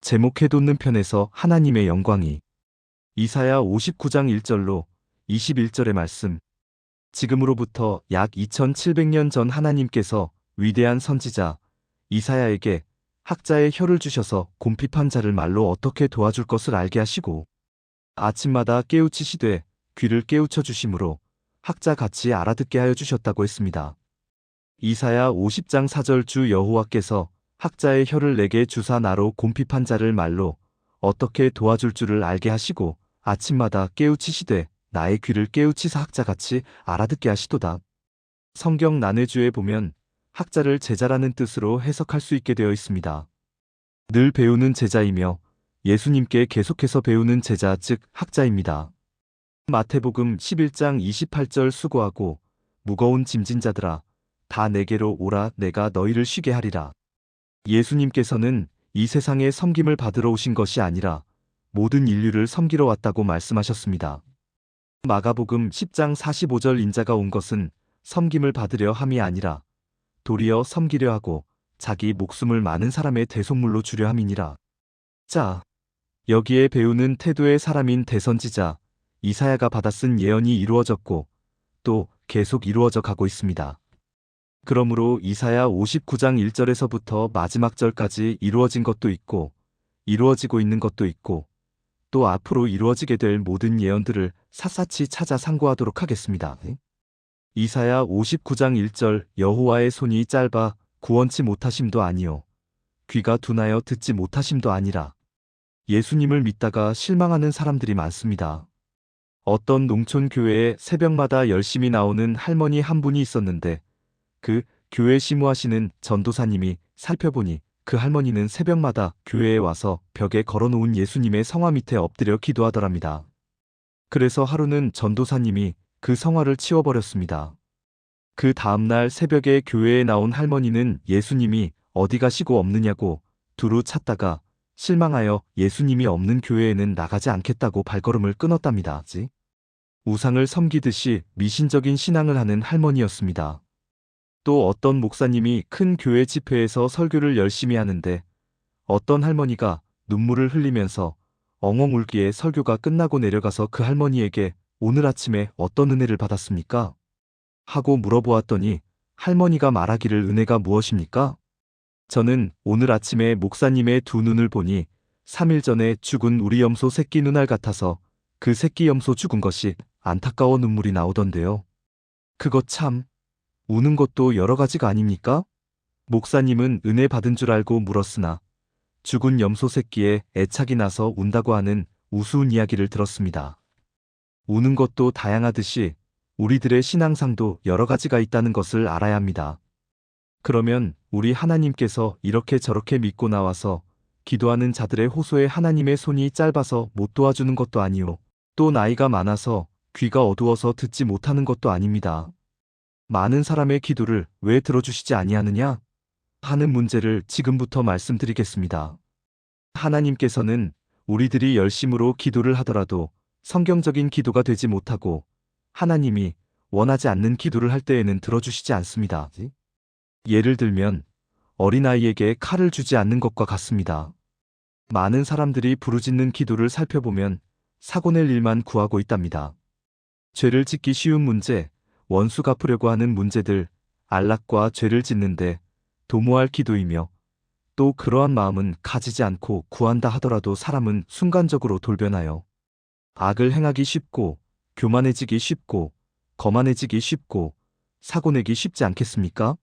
제목해 돋는 편에서 하나님의 영광이. 이사야 59장 1절로 21절의 말씀. 지금으로부터 약 2700년 전 하나님께서 위대한 선지자 이사야에게 학자의 혀를 주셔서 곰핍한 자를 말로 어떻게 도와줄 것을 알게 하시고 아침마다 깨우치시되 귀를 깨우쳐 주심으로 학자같이 알아듣게 하여 주셨다고 했습니다. 이사야 50장 4절 주 여호와께서 학자의 혀를 내게 주사 나로 곰핍한 자를 말로 어떻게 도와줄 줄을 알게 하시고 아침마다 깨우치시되 나의 귀를 깨우치사 학자같이 알아듣게 하시도다. 성경 난해주에 보면 학자를 제자라는 뜻으로 해석할 수 있게 되어 있습니다. 늘 배우는 제자이며 예수님께 계속해서 배우는 제자 즉 학자입니다. 마태복음 11장 28절 수고하고 무거운 짐진 자들아 다 내게로 오라 내가 너희를 쉬게 하리라. 예수님께서는 이 세상에 섬김을 받으러 오신 것이 아니라 모든 인류를 섬기러 왔다고 말씀하셨습니다. 마가복음 10장 45절 인자가 온 것은 섬김을 받으려 함이 아니라 도리어 섬기려 하고 자기 목숨을 많은 사람의 대속물로 주려 함이니라. 자, 여기에 배우는 태도의 사람인 대선지자 이사야가 받아 쓴 예언이 이루어졌고 또 계속 이루어져 가고 있습니다. 그러므로 이사야 59장 1절에서부터 마지막 절까지 이루어진 것도 있고 이루어지고 있는 것도 있고 또 앞으로 이루어지게 될 모든 예언들을 샅샅이 찾아 상고하도록 하겠습니다. 이사야 59장 1절 여호와의 손이 짧아 구원치 못하심도 아니요 귀가 둔하여 듣지 못하심도 아니라. 예수님을 믿다가 실망하는 사람들이 많습니다. 어떤 농촌 교회에 새벽마다 열심히 나오는 할머니 한 분이 있었는데 그 교회 시무하시는 전도사님이 살펴보니 그 할머니는 새벽마다 교회에 와서 벽에 걸어놓은 예수님의 성화 밑에 엎드려 기도하더랍니다. 그래서 하루는 전도사님이 그 성화를 치워버렸습니다. 그 다음날 새벽에 교회에 나온 할머니는 예수님이 어디 가시고 없느냐고 두루 찾다가 실망하여 예수님이 없는 교회에는 나가지 않겠다고 발걸음을 끊었답니다. 우상을 섬기듯이 미신적인 신앙을 하는 할머니였습니다. 또 어떤 목사님이 큰 교회 집회에서 설교를 열심히 하는데 어떤 할머니가 눈물을 흘리면서 엉엉 울기에 설교가 끝나고 내려가서 그 할머니에게 오늘 아침에 어떤 은혜를 받았습니까? 하고 물어보았더니 할머니가 말하기를 은혜가 무엇입니까? 저는 오늘 아침에 목사님의 두 눈을 보니 3일 전에 죽은 우리 염소 새끼 눈알 같아서 그 새끼 염소 죽은 것이 안타까워 눈물이 나오던데요. 그거 참 우는 것도 여러 가지가 아닙니까? 목사님은 은혜 받은 줄 알고 물었으나 죽은 염소 새끼에 애착이 나서 운다고 하는 우스운 이야기를 들었습니다. 우는 것도 다양하듯이 우리들의 신앙상도 여러 가지가 있다는 것을 알아야 합니다. 그러면 우리 하나님께서 이렇게 저렇게 믿고 나와서 기도하는 자들의 호소에 하나님의 손이 짧아서 못 도와주는 것도 아니요. 또 나이가 많아서 귀가 어두워서 듣지 못하는 것도 아닙니다. 많은 사람의 기도를 왜 들어주시지 아니하느냐? 하는 문제를 지금부터 말씀드리겠습니다. 하나님께서는 우리들이 열심으로 기도를 하더라도 성경적인 기도가 되지 못하고 하나님이 원하지 않는 기도를 할 때에는 들어주시지 않습니다. 예를 들면 어린아이에게 칼을 주지 않는 것과 같습니다. 많은 사람들이 부르짖는 기도를 살펴보면 사고 낼 일만 구하고 있답니다. 죄를 짓기 쉬운 문제, 원수 갚으려고 하는 문제들, 안락과 죄를 짓는데 도모할 기도이며 또 그러한 마음은 가지지 않고 구한다 하더라도 사람은 순간적으로 돌변하여 악을 행하기 쉽고 교만해지기 쉽고 거만해지기 쉽고 사고내기 쉽지 않겠습니까?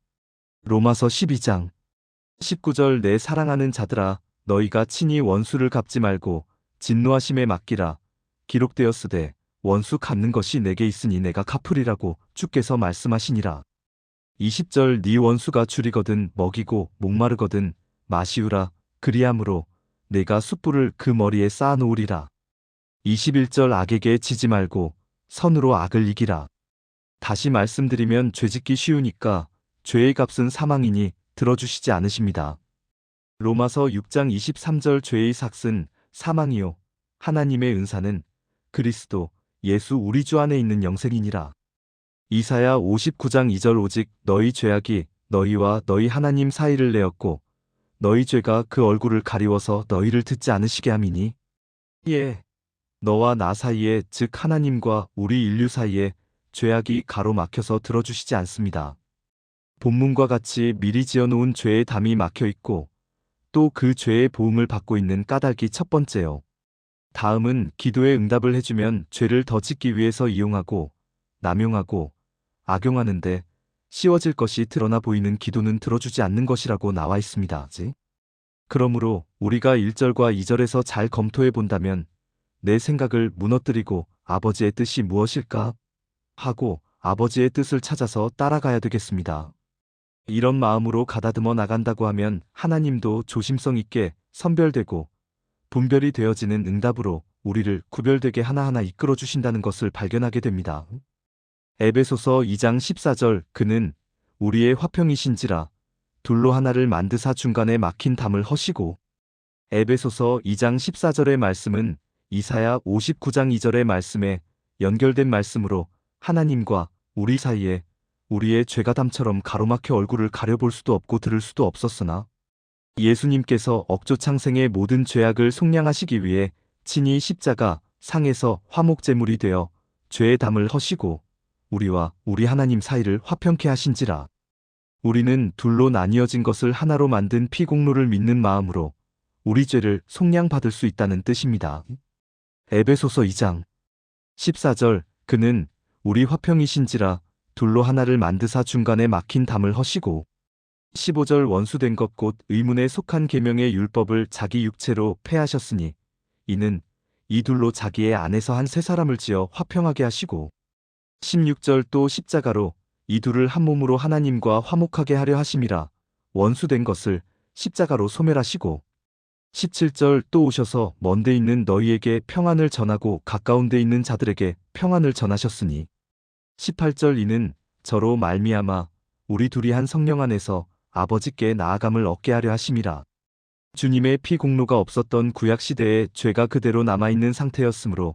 로마서 12장 19절 내 사랑하는 자들아 너희가 친히 원수를 갚지 말고 진노하심에 맡기라. 기록되었으되 원수 갚는 것이 내게 있으니 내가 갚으리라고 주께서 말씀하시니라. 20절 네 원수가 줄이거든 먹이고 목마르거든 마시우라. 그리함으로 내가 숯불을 그 머리에 쌓아놓으리라. 21절 악에게 지지 말고 선으로 악을 이기라. 다시 말씀드리면 죄짓기 쉬우니까 죄의 값은 사망이니 들어주시지 않으십니다. 로마서 6장 23절 죄의 삭은 사망이요 하나님의 은사는 그리스도 예수 우리 주 안에 있는 영생이니라. 이사야 59장 2절 오직 너희 죄악이 너희와 너희 하나님 사이를 내었고 너희 죄가 그 얼굴을 가리워서 너희를 듣지 않으시게 함이니 예. 너와 나 사이에 즉 하나님과 우리 인류 사이에 죄악이 가로막혀서 들어주시지 않습니다. 본문과 같이 미리 지어놓은 죄의 담이 막혀 있고 또 그 죄의 보응을 받고 있는 까닭이 첫 번째요. 다음은 기도에 응답을 해주면 죄를 더 짓기 위해서 이용하고 남용하고 악용하는데 씌워질 것이 드러나 보이는 기도는 들어주지 않는 것이라고 나와 있습니다. 그러므로 우리가 1절과 2절에서 잘 검토해 본다면 내 생각을 무너뜨리고 아버지의 뜻이 무엇일까? 하고 아버지의 뜻을 찾아서 따라가야 되겠습니다. 이런 마음으로 가다듬어 나간다고 하면 하나님도 조심성 있게 선별되고 분별이 되어지는 응답으로 우리를 구별되게 하나하나 이끌어 주신다는 것을 발견하게 됩니다. 에베소서 2장 14절 그는 우리의 화평이신지라 둘로 하나를 만드사 중간에 막힌 담을 허시고 에베소서 2장 14절의 말씀은 이사야 59장 2절의 말씀에 연결된 말씀으로 하나님과 우리 사이에 우리의 죄가 담처럼 가로막혀 얼굴을 가려볼 수도 없고 들을 수도 없었으나 예수님께서 억조창생의 모든 죄악을 속량하시기 위해 친히 십자가 상에서 화목제물이 되어 죄의 담을 허시고 우리와 우리 하나님 사이를 화평케 하신지라. 우리는 둘로 나뉘어진 것을 하나로 만든 피공로를 믿는 마음으로 우리 죄를 속량받을 수 있다는 뜻입니다. 에베소서 2장 14절 그는 우리 화평이신지라 둘로 하나를 만드사 중간에 막힌 담을 허시고 15절 원수된 것 곧 의문에 속한 계명의 율법을 자기 육체로 폐하셨으니 이는 이 둘로 자기의 안에서 한 세 사람을 지어 화평하게 하시고 16절 또 십자가로 이 둘을 한 몸으로 하나님과 화목하게 하려 하심이라 원수된 것을 십자가로 소멸하시고 17절 또 오셔서 먼데 있는 너희에게 평안을 전하고 가까운 데 있는 자들에게 평안을 전하셨으니 18절 이는 저로 말미암아 우리 둘이 한 성령 안에서 아버지께 나아감을 얻게 하려 하심이라. 주님의 피 공로가 없었던 구약시대에 죄가 그대로 남아있는 상태였으므로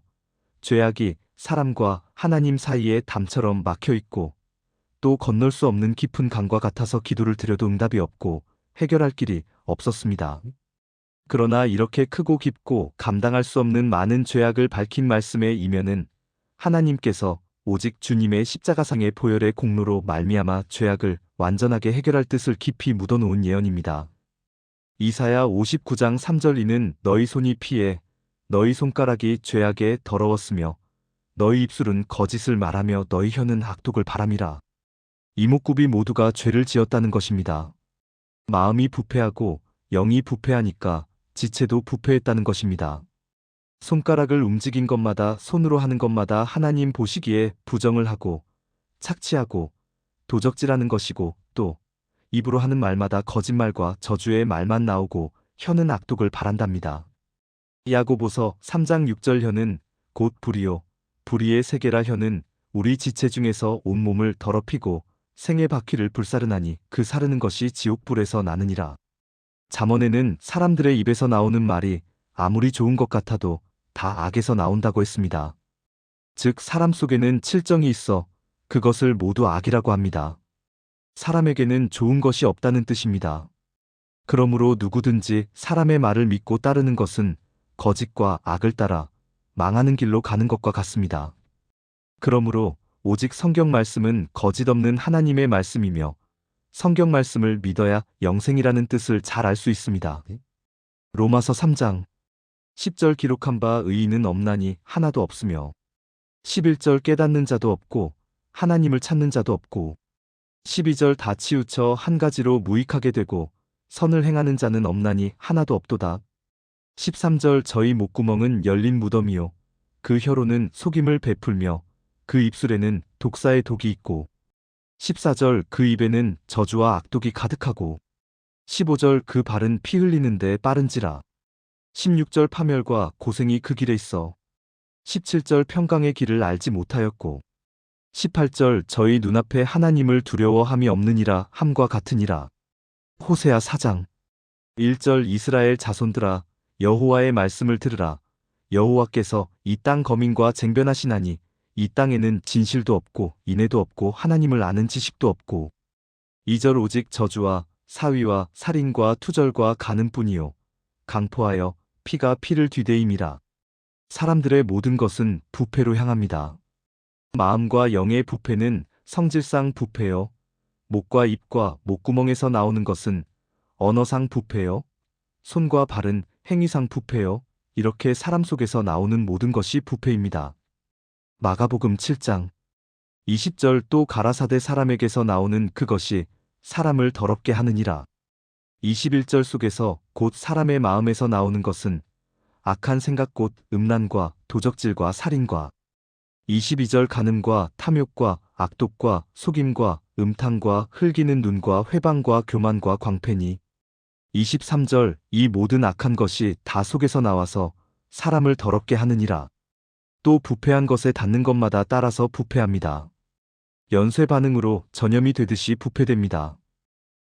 죄악이 사람과 하나님 사이에 담처럼 막혀있고 또 건널 수 없는 깊은 강과 같아서 기도를 드려도 응답이 없고 해결할 길이 없었습니다. 그러나 이렇게 크고 깊고 감당할 수 없는 많은 죄악을 밝힌 말씀의 이면은 하나님께서 오직 주님의 십자가상의 보혈의 공로로 말미암아 죄악을 완전하게 해결할 뜻을 깊이 묻어놓은 예언입니다. 이사야 59장 3절 이는 너희 손이 피해 너희 손가락이 죄악에 더러웠으며 너희 입술은 거짓을 말하며 너희 혀는 악독을 바람이라. 이목구비 모두가 죄를 지었다는 것입니다. 마음이 부패하고 영이 부패하니까 지체도 부패했다는 것입니다. 손가락을 움직인 것마다 손으로 하는 것마다 하나님 보시기에 부정을 하고 착취하고 도적질하는 것이고 또 입으로 하는 말마다 거짓말과 저주의 말만 나오고 혀는 악독을 바란답니다. 야고보서 3장 6절 혀는 곧 불이요 불의의 세계라 혀는 우리 지체 중에서 온몸을 더럽히고 생의 바퀴를 불사르나니 그 사르는 것이 지옥불에서 나느니라. 잠언에는 사람들의 입에서 나오는 말이 아무리 좋은 것 같아도 다 악에서 나온다고 했습니다. 즉 사람 속에는 칠정이 있어 그것을 모두 악이라고 합니다. 사람에게는 좋은 것이 없다는 뜻입니다. 그러므로 누구든지 사람의 말을 믿고 따르는 것은 거짓과 악을 따라 망하는 길로 가는 것과 같습니다. 그러므로 오직 성경 말씀은 거짓 없는 하나님의 말씀이며 성경 말씀을 믿어야 영생이라는 뜻을 잘 알 수 있습니다. 로마서 3장 10절 기록한 바 의인은 없나니 하나도 없으며 11절 깨닫는 자도 없고 하나님을 찾는 자도 없고 12절 다 치우쳐 한 가지로 무익하게 되고 선을 행하는 자는 없나니 하나도 없도다. 13절 저희 목구멍은 열린 무덤이요 그 혀로는 속임을 베풀며 그 입술에는 독사의 독이 있고 14절 그 입에는 저주와 악독이 가득하고 15절 그 발은 피 흘리는데 빠른지라 16절 파멸과 고생이 그 길에 있어 17절 평강의 길을 알지 못하였고 18절 저희 눈앞에 하나님을 두려워함이 없느니라 함과 같으니라. 호세아 4장 1절 이스라엘 자손들아 여호와의 말씀을 들으라. 여호와께서 이 땅 거민과 쟁변하시나니 이 땅에는 진실도 없고 인애도 없고 하나님을 아는 지식도 없고 2절 오직 저주와 사위와 살인과 투절과 간음뿐이요 강포하여 피가 피를 뒤대임이라. 사람들의 모든 것은 부패로 향합니다. 마음과 영의 부패는 성질상 부패요 목과 입과 목구멍에서 나오는 것은 언어상 부패요 손과 발은 행위상 부패요 이렇게 사람 속에서 나오는 모든 것이 부패입니다. 마가복음 7장 20절 또 가라사대 사람에게서 나오는 그것이 사람을 더럽게 하느니라. 21절 속에서 곧 사람의 마음에서 나오는 것은 악한 생각 곧 음란과 도적질과 살인과 22절 간음과 탐욕과 악독과 속임과 음탕과 흘기는 눈과 회방과 교만과 광패니 23절 이 모든 악한 것이 다 속에서 나와서 사람을 더럽게 하느니라. 또 부패한 것에 닿는 것마다 따라서 부패합니다. 연쇄 반응으로 전염이 되듯이 부패됩니다.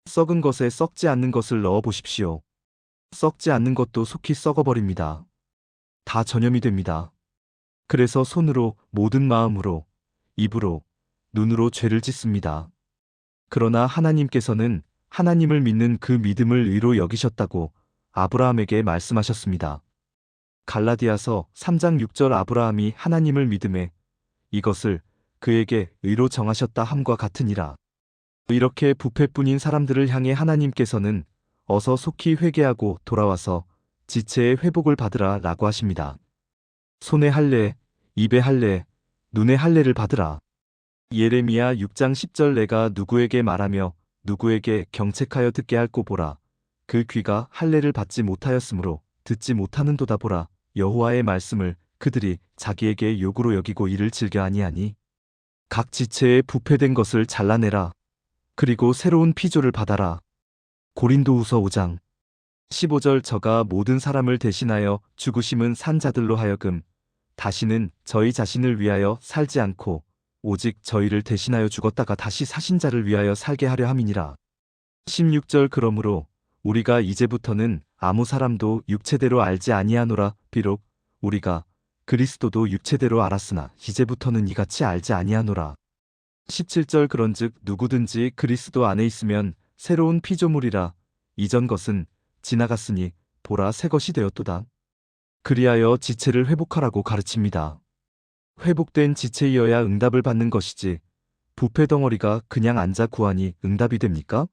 썩은 것에 썩지 않는 것을 넣어 보십시오. 썩지 않는 것도 속히 썩어버립니다. 다 전염이 됩니다. 그래서 손으로 모든 마음으로 입으로 눈으로 죄를 짓습니다. 그러나 하나님께서는 하나님을 믿는 그 믿음을 의로 여기셨다고 아브라함에게 말씀하셨습니다. 갈라디아서 3장 6절 아브라함이 하나님을 믿음에 이것을 그에게 의로 정하셨다 함과 같으니라. 이렇게 부패뿐인 사람들을 향해 하나님께서는 어서 속히 회개하고 돌아와서 지체의 회복을 받으라 라고 하십니다. 손에 할례, 입에 할례, 눈에 할례를 받으라. 예레미야 6장 10절 내가 누구에게 말하며 누구에게 경책하여 듣게 할꼬 보라. 그 귀가 할례를 받지 못하였으므로 듣지 못하는도다 보라. 여호와의 말씀을 그들이 자기에게 욕으로 여기고 이를 즐겨 아니하니 각 지체에 부패된 것을 잘라내라. 그리고 새로운 피조를 받아라. 고린도후서 5장 15절 저가 모든 사람을 대신하여 죽으심은 산 자들로 하여금 다시는 저희 자신을 위하여 살지 않고 오직 저희를 대신하여 죽었다가 다시 사신 자를 위하여 살게 하려 함이니라. 16절 그러므로 우리가 이제부터는 아무 사람도 육체대로 알지 아니하노라. 비록 우리가 그리스도도 육체대로 알았으나 이제부터는 이같이 알지 아니하노라. 17절 그런즉 누구든지 그리스도 안에 있으면 새로운 피조물이라. 이전 것은 지나갔으니 보라 새 것이 되었도다. 그리하여 지체를 회복하라고 가르칩니다. 회복된 지체이어야 응답을 받는 것이지 부패 덩어리가 그냥 앉아 구하니 응답이 됩니까?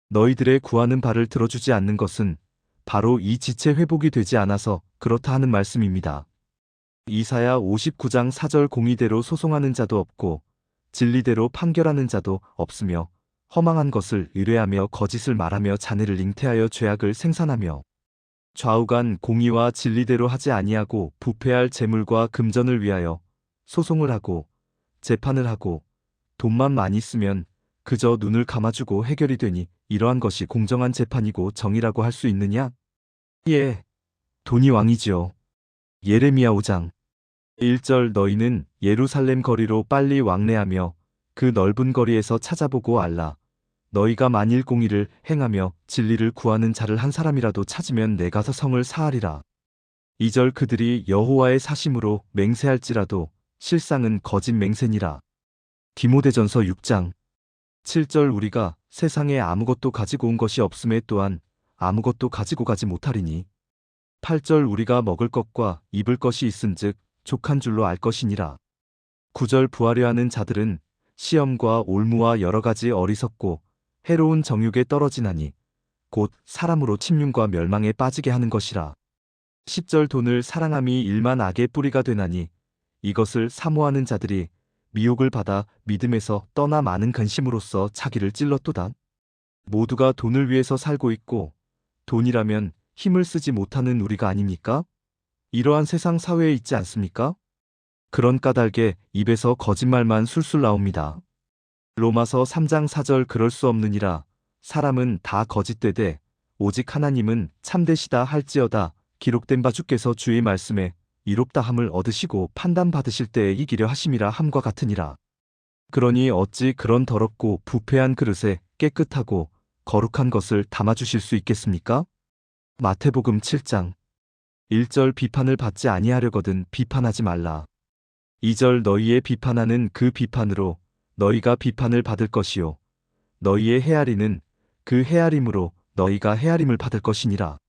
너희들의 구하는 바를 들어주지 않는 것은 바로 이 지체 회복이 되지 않아서 그렇다 하는 말씀입니다. 이사야 59장 4절 공의대로 소송하는 자도 없고 진리대로 판결하는 자도 없으며 허망한 것을 의뢰하며 거짓을 말하며 자네를 잉태하여 죄악을 생산하며 좌우간 공의와 진리대로 하지 아니하고 부패할 재물과 금전을 위하여 소송을 하고 재판을 하고 돈만 많이 쓰면 그저 눈을 감아주고 해결이 되니 이러한 것이 공정한 재판이고 정의라고 할 수 있느냐? 예, 돈이 왕이지요. 예레미야 5장 1절 너희는 예루살렘 거리로 빨리 왕래하며 그 넓은 거리에서 찾아보고 알라. 너희가 만일 공의를 행하며 진리를 구하는 자를 한 사람이라도 찾으면 내가 성을 사하리라. 2절 그들이 여호와의 사심으로 맹세할지라도 실상은 거짓 맹세니라. 디모데전서 6장 7절 우리가 세상에 아무것도 가지고 온 것이 없음에 또한 아무것도 가지고 가지 못하리니 8절 우리가 먹을 것과 입을 것이 있은즉 족한 줄로 알 것이니라. 9절 부하려 하는 자들은 시험과 올무와 여러 가지 어리석고 해로운 정욕에 떨어지나니 곧 사람으로 침륜과 멸망에 빠지게 하는 것이라. 10절 돈을 사랑함이 일만 악의 뿌리가 되나니 이것을 사모하는 자들이 미혹을 받아 믿음에서 떠나 많은 근심으로써 자기를 찔렀도다. 모두가 돈을 위해서 살고 있고 돈이라면 힘을 쓰지 못하는 우리가 아닙니까? 이러한 세상 사회에 있지 않습니까? 그런 까닭에 입에서 거짓말만 술술 나옵니다. 로마서 3장 4절 그럴 수 없느니라. 사람은 다 거짓되되 오직 하나님은 참되시다 할지어다. 기록된 바 주께서 주의 말씀에 이롭다함을 얻으시고 판단받으실 때에 이기려 하심이라 함과 같으니라. 그러니 어찌 그런 더럽고 부패한 그릇에 깨끗하고 거룩한 것을 담아주실 수 있겠습니까? 마태복음 7장 1절 비판을 받지 아니하려거든 비판하지 말라. 2절 너희의 비판하는 그 비판으로 너희가 비판을 받을 것이요 너희의 헤아리는 그 헤아림으로 너희가 헤아림을 받을 것이니라.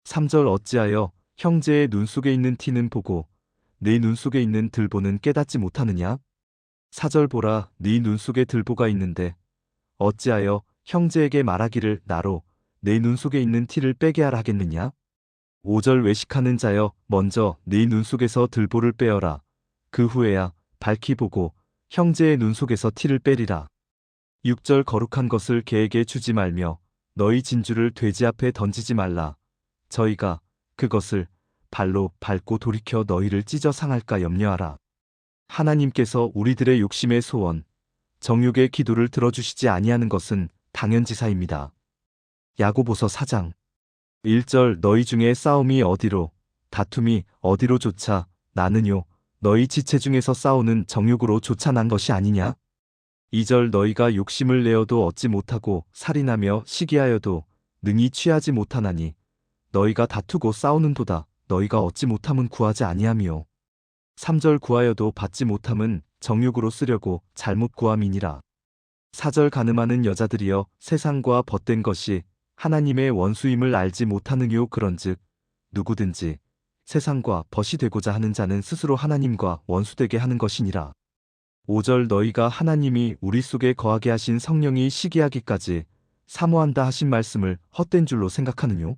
3절 어찌하여 형제의 눈 속에 있는 티는 보고 네 눈 속에 있는 들보는 깨닫지 못하느냐? 4절 보라 네 눈 속에 들보가 있는데 어찌하여 형제에게 말하기를 나로 내 눈 속에 있는 티를 빼게 하라 하겠느냐? 5절 외식하는 자여 먼저 네 눈 속에서 들보를 빼어라. 그 후에야 밝히 보고 형제의 눈 속에서 티를 빼리라. 6절 거룩한 것을 개에게 주지 말며 너희 진주를 돼지 앞에 던지지 말라. 저희가 그것을 발로 밟고 돌이켜 너희를 찢어 상할까 염려하라. 하나님께서 우리들의 욕심의 소원, 정욕의 기도를 들어주시지 아니하는 것은 당연지사입니다. 야고보서 4장 1절 너희 중에 싸움이 어디로 다툼이 어디로 조차 나느뇨 너희 지체 중에서 싸우는 정욕으로 조차 난 것이 아니냐? 2절 너희가 욕심을 내어도 얻지 못하고 살인하며 시기하여도 능히 취하지 못하나니 너희가 다투고 싸우는도다 너희가 얻지 못함은 구하지 아니함이요 3절 구하여도 받지 못함은 정욕으로 쓰려고 잘못 구함이니라. 4절 가늠하는 여자들이여 세상과 벗된 것이 하나님의 원수임을 알지 못하느뇨 그런즉 누구든지 세상과 벗이 되고자 하는 자는 스스로 하나님과 원수되게 하는 것이니라. 5절 너희가 하나님이 우리 속에 거하게 하신 성령이 시기하기까지 사모한다 하신 말씀을 헛된 줄로 생각하느뇨?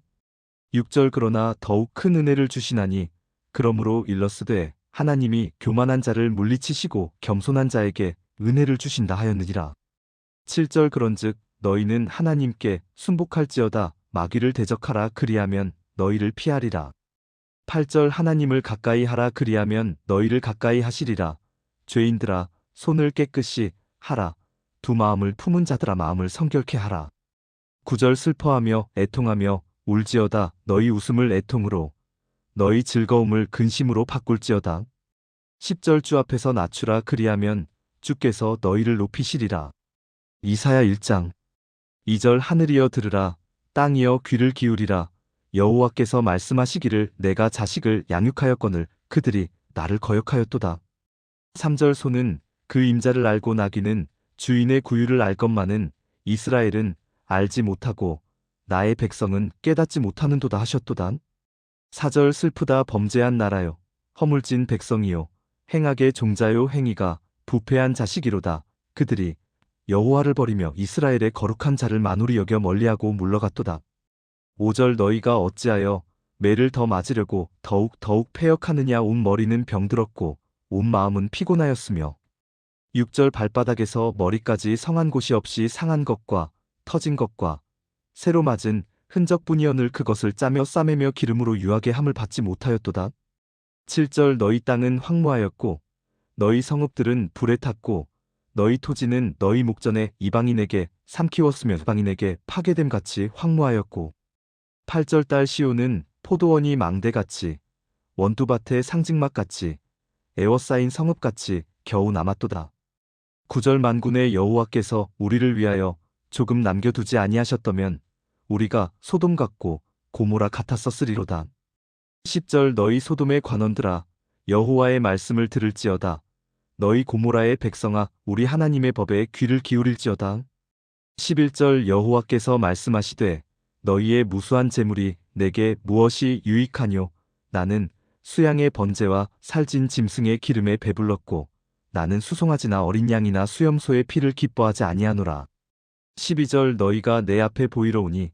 6절 그러나 더욱 큰 은혜를 주시나니 그러므로 일러스되 하나님이 교만한 자를 물리치시고 겸손한 자에게 은혜를 주신다 하였느니라. 7절 그런즉 너희는 하나님께 순복할지어다 마귀를 대적하라 그리하면 너희를 피하리라. 8절 하나님을 가까이 하라 그리하면 너희를 가까이 하시리라. 죄인들아 손을 깨끗이 하라. 두 마음을 품은 자들아 마음을 성결케 하라. 9절 슬퍼하며 애통하며 울지어다 너희 웃음을 애통으로 너희 즐거움을 근심으로 바꿀지어다. 10절 주 앞에서 낮추라 그리하면 주께서 너희를 높이시리라. 이사야 1장 2절 하늘이여 들으라 땅이여 귀를 기울이라 여호와께서 말씀하시기를 내가 자식을 양육하였거늘 그들이 나를 거역하였도다. 3절 소는 그 임자를 알고 나귀는 주인의 구유를 알 것만은 이스라엘은 알지 못하고 나의 백성은 깨닫지 못하는도다 하셨도다. 4절 슬프다 범죄한 나라요 허물진 백성이요 행악의 종자요 행위가 부패한 자식이로다. 그들이 여호와를 버리며 이스라엘의 거룩한 자를 만우리 여겨 멀리하고 물러갔도다. 5절 너희가 어찌하여 매를 더 맞으려고 더욱 패역하느냐 온 머리는 병들었고 온 마음은 피곤하였으며 6절 발바닥에서 머리까지 성한 곳이 없이 상한 것과 터진 것과 새로 맞은 흔적뿐이어늘 그것을 짜며 싸매며 기름으로 유하게 함을 받지 못하였도다. 7절 너희 땅은 황무하였고 너희 성읍들은 불에 탔고 너희 토지는 너희 목전에 이방인에게 삼키웠으며 이방인에게 파괴됨같이 황무하였고 8절 딸 시온은 포도원이 망대같이 원두밭의 상징막같이 에워싸인 성읍같이 겨우 남았도다. 9절 만군의 여호와께서 우리를 위하여 조금 남겨두지 아니하셨다면 우리가 소돔 같고 고모라 같았었으리로다. 10절 너희 소돔의 관원들아 여호와의 말씀을 들을지어다. 너희 고모라의 백성아 우리 하나님의 법에 귀를 기울일지어다. 11절 여호와께서 말씀하시되 너희의 무수한 재물이 내게 무엇이 유익하뇨 나는 수양의 번제와 살진 짐승의 기름에 배불렀고 나는 수송아지나 어린 양이나 수염소의 피를 기뻐하지 아니하노라. 12절 너희가 내 앞에 보이러 오니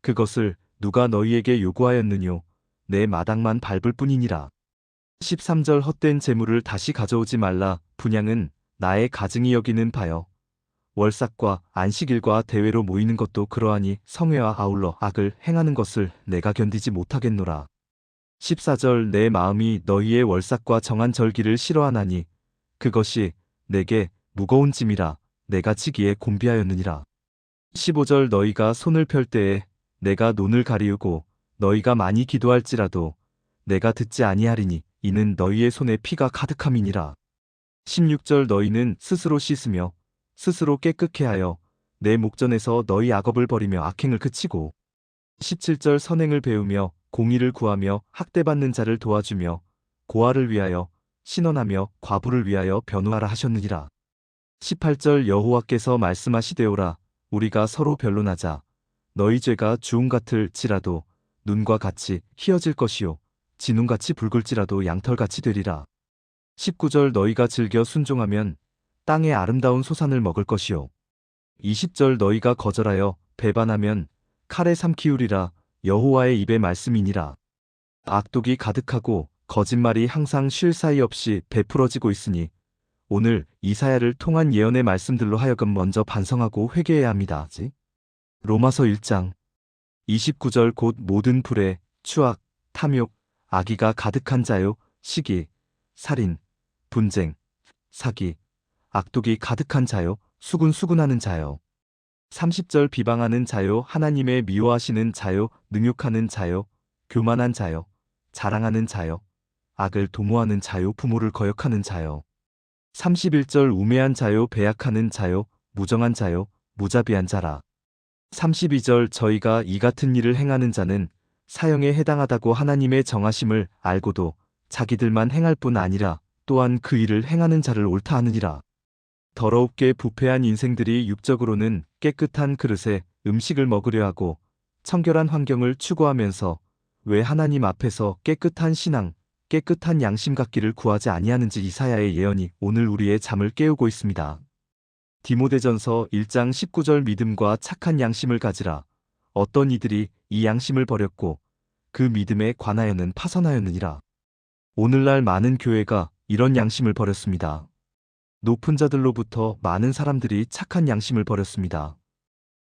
그것을 누가 너희에게 요구하였느뇨 내 마당만 밟을 뿐이니라. 13절 헛된 재물을 다시 가져오지 말라. 분향은 나의 가증이 여기는 바여 월삭과 안식일과 대회로 모이는 것도 그러하니 성회와 아울러 악을 행하는 것을 내가 견디지 못하겠노라. 14절 내 마음이 너희의 월삭과 정한 절기를 싫어하나니 그것이 내게 무거운 짐이라 내가 지기에 곤비하였느니라. 15절 너희가 손을 펼 때에 내가 눈을 가리우고 너희가 많이 기도할지라도 내가 듣지 아니하리니 이는 너희의 손에 피가 가득함이니라. 16절 너희는 스스로 씻으며 스스로 깨끗게 하여 내 목전에서 너희 악업을 버리며 악행을 그치고 17절 선행을 배우며 공의를 구하며 학대받는 자를 도와주며 고아를 위하여 신원하며 과부를 위하여 변호하라 하셨느니라. 18절 여호와께서 말씀하시되오라 우리가 서로 변론하자 너희 죄가 주홍 같을지라도 눈과 같이 희어질 것이요 진웅같이 붉을지라도 양털같이 되리라. 19절 너희가 즐겨 순종하면 땅의 아름다운 소산을 먹을 것이요 20절 너희가 거절하여 배반하면 칼에 삼키우리라. 여호와의 입의 말씀이니라. 악독이 가득하고 거짓말이 항상 쉴 사이 없이 베풀어지고 있으니 오늘 이사야를 통한 예언의 말씀들로 하여금 먼저 반성하고 회개해야 합니다. 로마서 1장 29절 곧 모든 불에 추악, 탐욕, 악의가 가득한 자요 시기, 살인, 분쟁, 사기, 악독이 가득한 자요 수군수군하는 자요 30절 비방하는 자요 하나님의 미워하시는 자요 능욕하는 자요 교만한 자요 자랑하는 자요 악을 도모하는 자요 부모를 거역하는 자요 31절 우매한 자요 배약하는 자요 무정한 자요 무자비한 자라. 32절 저희가 이 같은 일을 행하는 자는 사형에 해당하다고 하나님의 정하심을 알고도 자기들만 행할 뿐 아니라 또한 그 일을 행하는 자를 옳다 하느니라. 더럽게 부패한 인생들이 육적으로는 깨끗한 그릇에 음식을 먹으려 하고 청결한 환경을 추구하면서 왜 하나님 앞에서 깨끗한 신앙, 깨끗한 양심 갖기를 구하지 아니하는지 이사야의 예언이 오늘 우리의 잠을 깨우고 있습니다. 디모데전서 1장 19절 믿음과 착한 양심을 가지라. 어떤 이들이 이 양심을 버렸고 그 믿음에 관하여는 파선하였느니라. 오늘날 많은 교회가 이런 양심을 버렸습니다. 높은 자들로부터 많은 사람들이 착한 양심을 버렸습니다.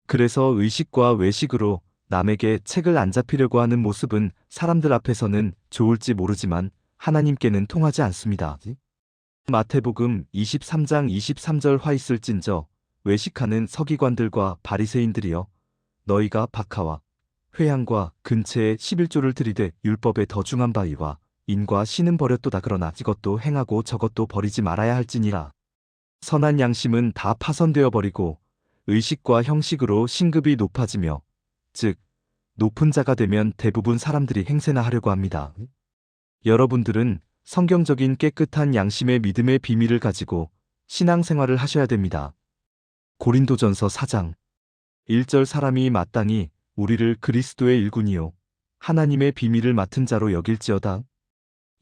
그래서 의식과 외식으로 남에게 책을 안 잡히려고 하는 모습은 사람들 앞에서는 좋을지 모르지만 하나님께는 통하지 않습니다. 마태복음 23장 23절 화 있을진저 외식하는 서기관들과 바리새인들이여 너희가 박하와 회향과 근체에 11조를 들이되 율법에 더 중한 바위와 인과 신은 버렸도다. 그러나 이것도 행하고 저것도 버리지 말아야 할지니라. 선한 양심은 다 파선되어 버리고 의식과 형식으로 신급이 높아지며 즉 높은 자가 되면 대부분 사람들이 행세나 하려고 합니다. 여러분들은 성경적인 깨끗한 양심의 믿음의 비밀을 가지고 신앙생활을 하셔야 됩니다. 고린도전서 4장 1절 사람이 마땅히 우리를 그리스도의 일꾼이요 하나님의 비밀을 맡은 자로 여길지어다.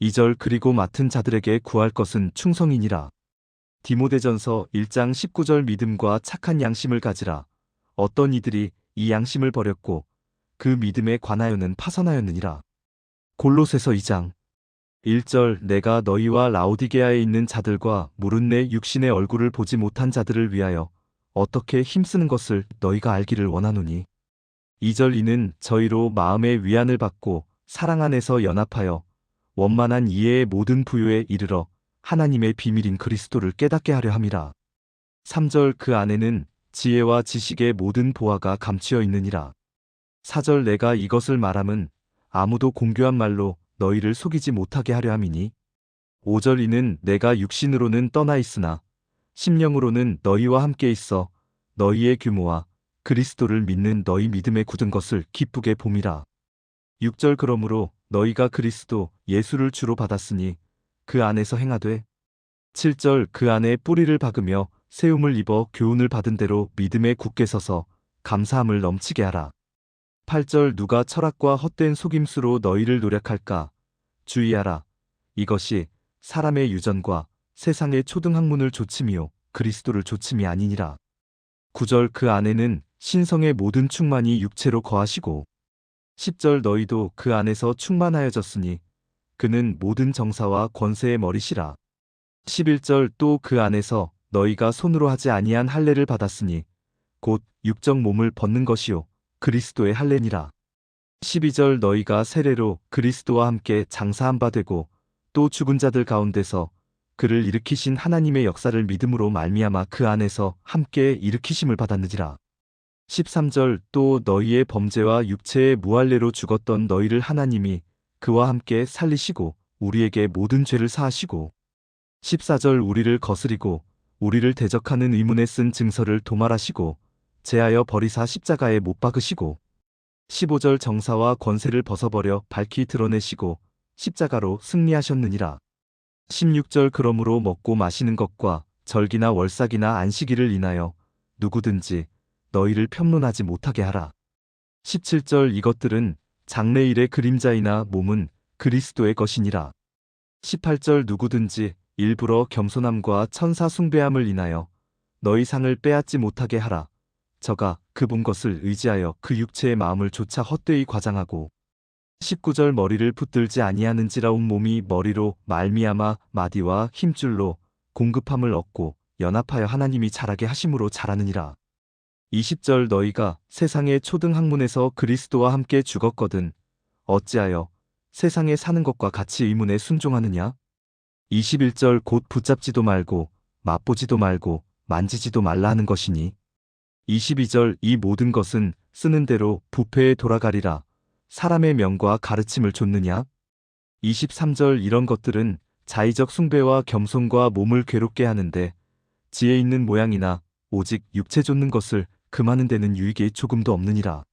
2절 그리고 맡은 자들에게 구할 것은 충성이니라. 디모데전서 1장 19절 믿음과 착한 양심을 가지라. 어떤 이들이 이 양심을 버렸고 그 믿음에 관하여는 파선하였느니라. 골로새서 2장 1절 내가 너희와 라오디게아에 있는 자들과 무릇 내 육신의 얼굴을 보지 못한 자들을 위하여 어떻게 힘쓰는 것을 너희가 알기를 원하노니. 2절 이는 저희로 마음의 위안을 받고 사랑 안에서 연합하여 원만한 이해의 모든 부요에 이르러 하나님의 비밀인 그리스도를 깨닫게 하려 함이라. 3절 그 안에는 지혜와 지식의 모든 보화가 감추어 있느니라. 4절 내가 이것을 말함은 아무도 공교한 말로 너희를 속이지 못하게 하려 함이니. 5절 이는 내가 육신으로는 떠나 있으나 심령으로는 너희와 함께 있어 너희의 규모와 그리스도를 믿는 너희 믿음에 굳은 것을 기쁘게 봄이라. 6절 그러므로 너희가 그리스도 예수를 주로 받았으니 그 안에서 행하되. 7절 그 안에 뿌리를 박으며 세움을 입어 교훈을 받은 대로 믿음에 굳게 서서 감사함을 넘치게 하라. 8절 누가 철학과 헛된 속임수로 너희를 노력할까 주의하라. 이것이 사람의 유전과 세상의 초등학문을 조침이요 그리스도를 조침이 아니니라. 9절 그 안에는 신성의 모든 충만이 육체로 거하시고. 10절 너희도 그 안에서 충만하여졌으니 그는 모든 정사와 권세의 머리시라. 11절 또 그 안에서 너희가 손으로 하지 아니한 할례를 받았으니 곧 육적 몸을 벗는 것이요 그리스도의 할례니라. 12절 너희가 세례로 그리스도와 함께 장사한 바 되고 또 죽은 자들 가운데서 그를 일으키신 하나님의 역사를 믿음으로 말미암아 그 안에서 함께 일으키심을 받았느니라. 13절 또 너희의 범죄와 육체의 무할례로 죽었던 너희를 하나님이 그와 함께 살리시고 우리에게 모든 죄를 사하시고. 14절 우리를 거스리고 우리를 대적하는 의문에 쓴 증서를 도말하시고 제하여 버리사 십자가에 못 박으시고. 15절 정사와 권세를 벗어버려 밝히 드러내시고 십자가로 승리하셨느니라. 16절 그러므로 먹고 마시는 것과 절기나 월삭이나 안식일을 인하여 누구든지 너희를 평론하지 못하게 하라. 17절 이것들은 장래일의 그림자이나 몸은 그리스도의 것이니라. 18절 누구든지 일부러 겸손함과 천사 숭배함을 인하여 너희 상을 빼앗지 못하게 하라. 저가 그 본 것을 의지하여 그 육체의 마음을 조차 헛되이 과장하고 19절 머리를 붙들지 아니하는지라 온 몸이 머리로 말미암아 마디와 힘줄로 공급함을 얻고 연합하여 하나님이 자라게 하심으로 자라느니라. 20절 너희가 세상의 초등 학문에서 그리스도와 함께 죽었거든 어찌하여 세상에 사는 것과 같이 의문에 순종하느냐? 21절 곧 붙잡지도 말고 맛보지도 말고 만지지도 말라 하는 것이니 22절 이 모든 것은 쓰는 대로 부패에 돌아가리라. 사람의 명과 가르침을 좇느냐? 23절 이런 것들은 자의적 숭배와 겸손과 몸을 괴롭게 하는데 지혜 있는 모양이나 오직 육체 좇는 것을 금하는 데는 유익이 조금도 없느니라.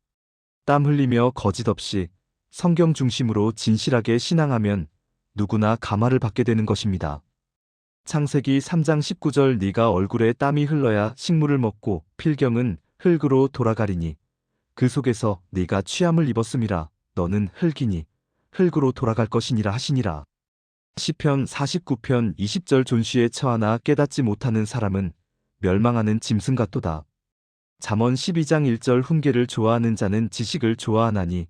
땀 흘리며 거짓 없이 성경 중심으로 진실하게 신앙하면 누구나 감화를 받게 되는 것입니다. 창세기 3장 19절 네가 얼굴에 땀이 흘러야 식물을 먹고 필경은 흙으로 돌아가리니 그 속에서 네가 취함을 입었음이라. 너는 흙이니 흙으로 돌아갈 것이니라 하시니라. 시편 49편 20절 존시에 처하나 깨닫지 못하는 사람은 멸망하는 짐승 같도다. 잠언 12장 1절 훈계를 좋아하는 자는 지식을 좋아하나니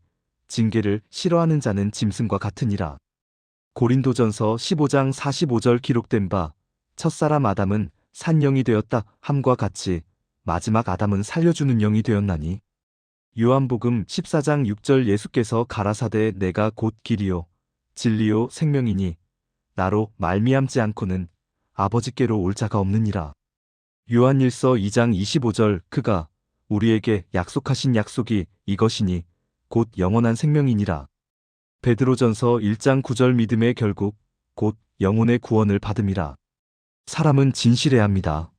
징계를 싫어하는 자는 짐승과 같으니라. 고린도전서 15장 45절 기록된 바 첫사람 아담은 산영이 되었다 함과 같이 마지막 아담은 살려주는 영이 되었나니. 요한복음 14장 6절 예수께서 가라사대 내가 곧 길이요 진리요 생명이니 나로 말미암지 않고는 아버지께로 올 자가 없느니라. 요한일서 2장 25절 그가 우리에게 약속하신 약속이 이것이니 곧 영원한 생명이니라. 베드로전서 1장 9절 믿음의 결국 곧 영혼의 구원을 받음이라. 사람은 진실해야 합니다.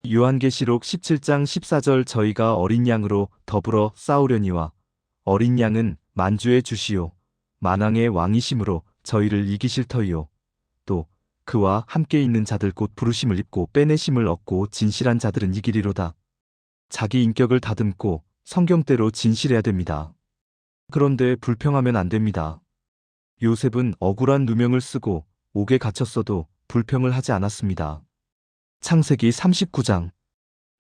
요한계시록 17장 14절 저희가 어린 양으로 더불어 싸우려니와 어린 양은 만주의 주시요 만왕의 왕이심으로 저희를 이기실 터이요 또 그와 함께 있는 자들 곧 부르심을 입고 빼내심을 얻고 진실한 자들은 이기리로다. 자기 인격을 다듬고 성경대로 진실해야 됩니다. 그런데 불평하면 안 됩니다. 요셉은 억울한 누명을 쓰고 옥에 갇혔어도 불평을 하지 않았습니다. 창세기 39장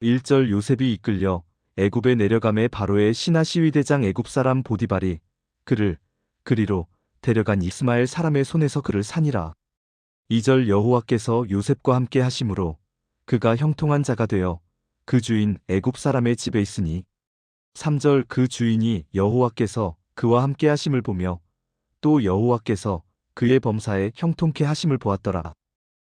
1절 요셉이 이끌려 애굽에 내려가매 바로의 신하 시위대장 애굽 사람 보디발이 그를 그리로 데려간 이스마엘 사람의 손에서 그를 산이라. 2절 여호와께서 요셉과 함께 하심으로 그가 형통한 자가 되어 그 주인 애굽 사람의 집에 있으니. 3절 그 주인이 여호와께서 그와 함께 하심을 보며 또 여호와께서 그의 범사에 형통케 하심을 보았더라.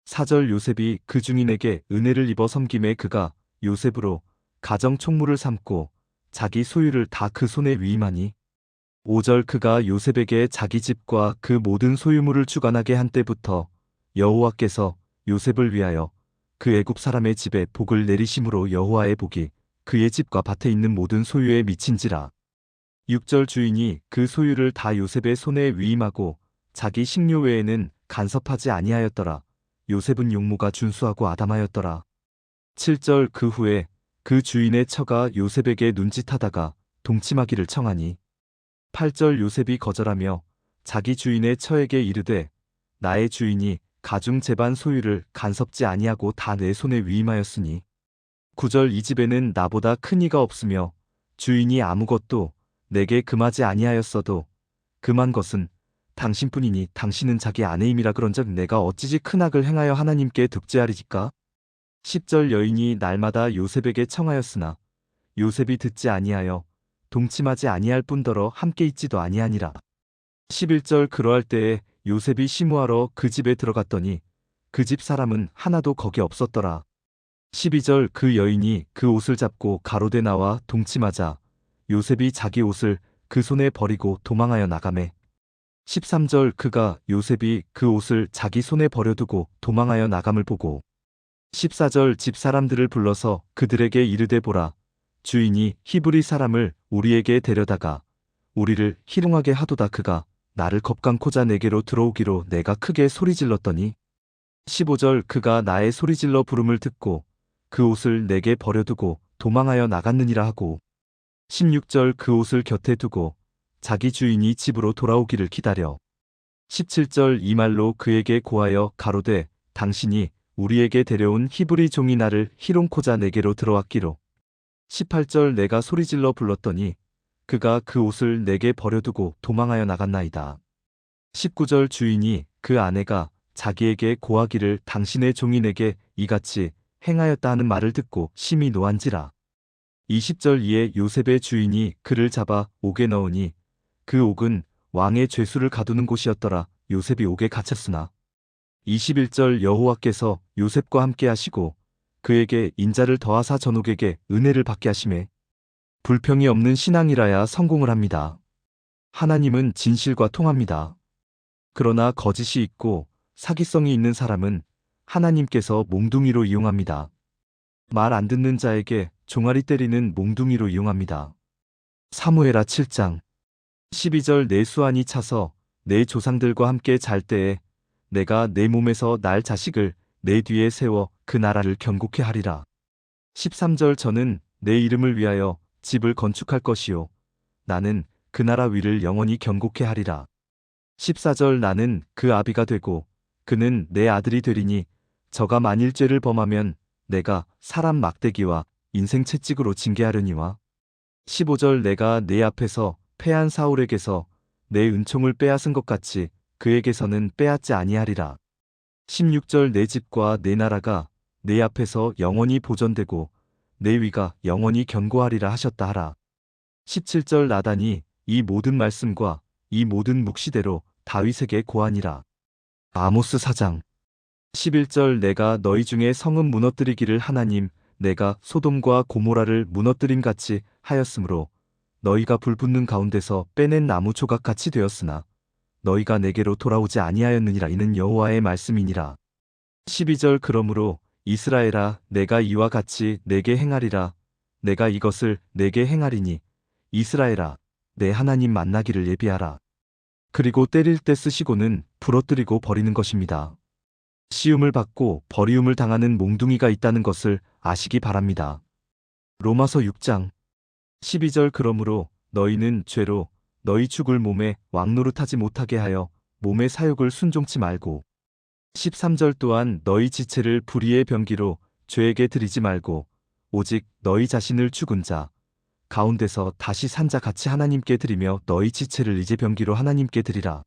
4절 요셉이 그 중인에게 은혜를 입어 섬김에 그가 요셉으로 가정 총무를 삼고 자기 소유를 다 그 손에 위임하니. 5절 그가 요셉에게 자기 집과 그 모든 소유물을 주관하게 한 때부터 여호와께서 요셉을 위하여 그 애굽 사람의 집에 복을 내리심으로 여호와의 복이 그의 집과 밭에 있는 모든 소유에 미친지라. 6절 주인이 그 소유를 다 요셉의 손에 위임하고 자기 식료 외에는 간섭하지 아니하였더라. 요셉은 용모가 준수하고 아담하였더라. 7절 그 후에 그 주인의 처가 요셉에게 눈짓하다가 동침하기를 청하니. 8절 요셉이 거절하며 자기 주인의 처에게 이르되 나의 주인이 가중 제반 소유를 간섭지 아니하고 다 내 손에 위임하였으니. 9절 이 집에는 나보다 큰 이가 없으며 주인이 아무것도 내게 금하지 아니하였어도 금한 것은 당신뿐이니 당신은 자기 아내임이라 그런즉 내가 어찌지 큰 악을 행하여 하나님께 득죄하리이까. 10절 여인이 날마다 요셉에게 청하였으나 요셉이 듣지 아니하여 동침하지 아니할 뿐더러 함께 있지도 아니하니라. 11절 그러할 때에 요셉이 시무하러 그 집에 들어갔더니 그 집 사람은 하나도 거기 없었더라. 12절 그 여인이 그 옷을 잡고 가로되 나와 동침하자 요셉이 자기 옷을 그 손에 버리고 도망하여 나가매. 13절 그가 요셉이 그 옷을 자기 손에 버려두고 도망하여 나감을 보고 14절 집 사람들을 불러서 그들에게 이르되 보라 주인이 히브리 사람을 우리에게 데려다가 우리를 희롱하게 하도다. 그가 나를 겁강코자 내게로 들어오기로 내가 크게 소리질렀더니. 15절 그가 나의 소리질러 부름을 듣고 그 옷을 내게 버려두고 도망하여 나갔느니라 하고 16절 그 옷을 곁에 두고 자기 주인이 집으로 돌아오기를 기다려. 17절 이 말로 그에게 고하여 가로되 당신이 우리에게 데려온 히브리 종이 나를 희롱코자 내게로 들어왔기로. 18절 내가 소리질러 불렀더니 그가 그 옷을 내게 버려두고 도망하여 나갔나이다. 19절 주인이 그 아내가 자기에게 고하기를 당신의 종이 내게 이같이 행하였다 하는 말을 듣고 심히 노한지라. 20절 이에 요셉의 주인이 그를 잡아 옥에 넣으니 그 옥은 왕의 죄수를 가두는 곳이었더라. 요셉이 옥에 갇혔으나. 21절 여호와께서 요셉과 함께 하시고 그에게 인자를 더하사 전옥에게 은혜를 받게 하심에 불평이 없는 신앙이라야 성공을 합니다. 하나님은 진실과 통합니다. 그러나 거짓이 있고 사기성이 있는 사람은 하나님께서 몽둥이로 이용합니다. 말 안 듣는 자에게 종아리 때리는 몽둥이로 이용합니다. 사무엘하 7장 12절 내 수완이 차서 내 조상들과 함께 잘 때에 내가 내 몸에서 날 자식을 내 뒤에 세워 그 나라를 견고케 하리라. 13절 저는 내 이름을 위하여 집을 건축할 것이요 나는 그 나라 위를 영원히 견고케 하리라. 14절 나는 그 아비가 되고 그는 내 아들이 되리니 저가 만일 죄를 범하면 내가 사람 막대기와 인생 채찍으로 징계하려니와. 15절 내가 내 앞에서 패한 사울에게서 내 은총을 빼앗은 것 같이 그에게서는 빼앗지 아니하리라. 16절 내 집과 내 나라가 내 앞에서 영원히 보존되고 내 위가 영원히 견고하리라 하셨다 하라. 17절 나단이 이 모든 말씀과 이 모든 묵시대로 다윗에게 고하니라. 아모스 4장 11절 내가 너희 중에 성읍 무너뜨리기를 하나님 내가 소돔과 고모라를 무너뜨림 같이 하였으므로 너희가 불 붙는 가운데서 빼낸 나무 조각같이 되었으나 너희가 내게로 돌아오지 아니하였느니라. 이는 여호와의 말씀이니라. 12절 그러므로 이스라엘아 내가 이와 같이 내게 행하리라. 내가 이것을 내게 행하리니 이스라엘아 내 하나님 만나기를 예비하라. 그리고 때릴 때 쓰시고는 부러뜨리고 버리는 것입니다. 시움을 받고 버리움을 당하는 몽둥이가 있다는 것을 아시기 바랍니다. 로마서 6장 12절 그러므로 너희는 죄로 너희 죽을 몸에 왕노릇하지 못하게 하여 몸의 사욕을 순종치 말고. 13절 또한 너희 지체를 불의의 병기로 죄에게 드리지 말고 오직 너희 자신을 죽은 자 가운데서 다시 산 자 같이 하나님께 드리며 너희 지체를 이제 병기로 하나님께 드리라.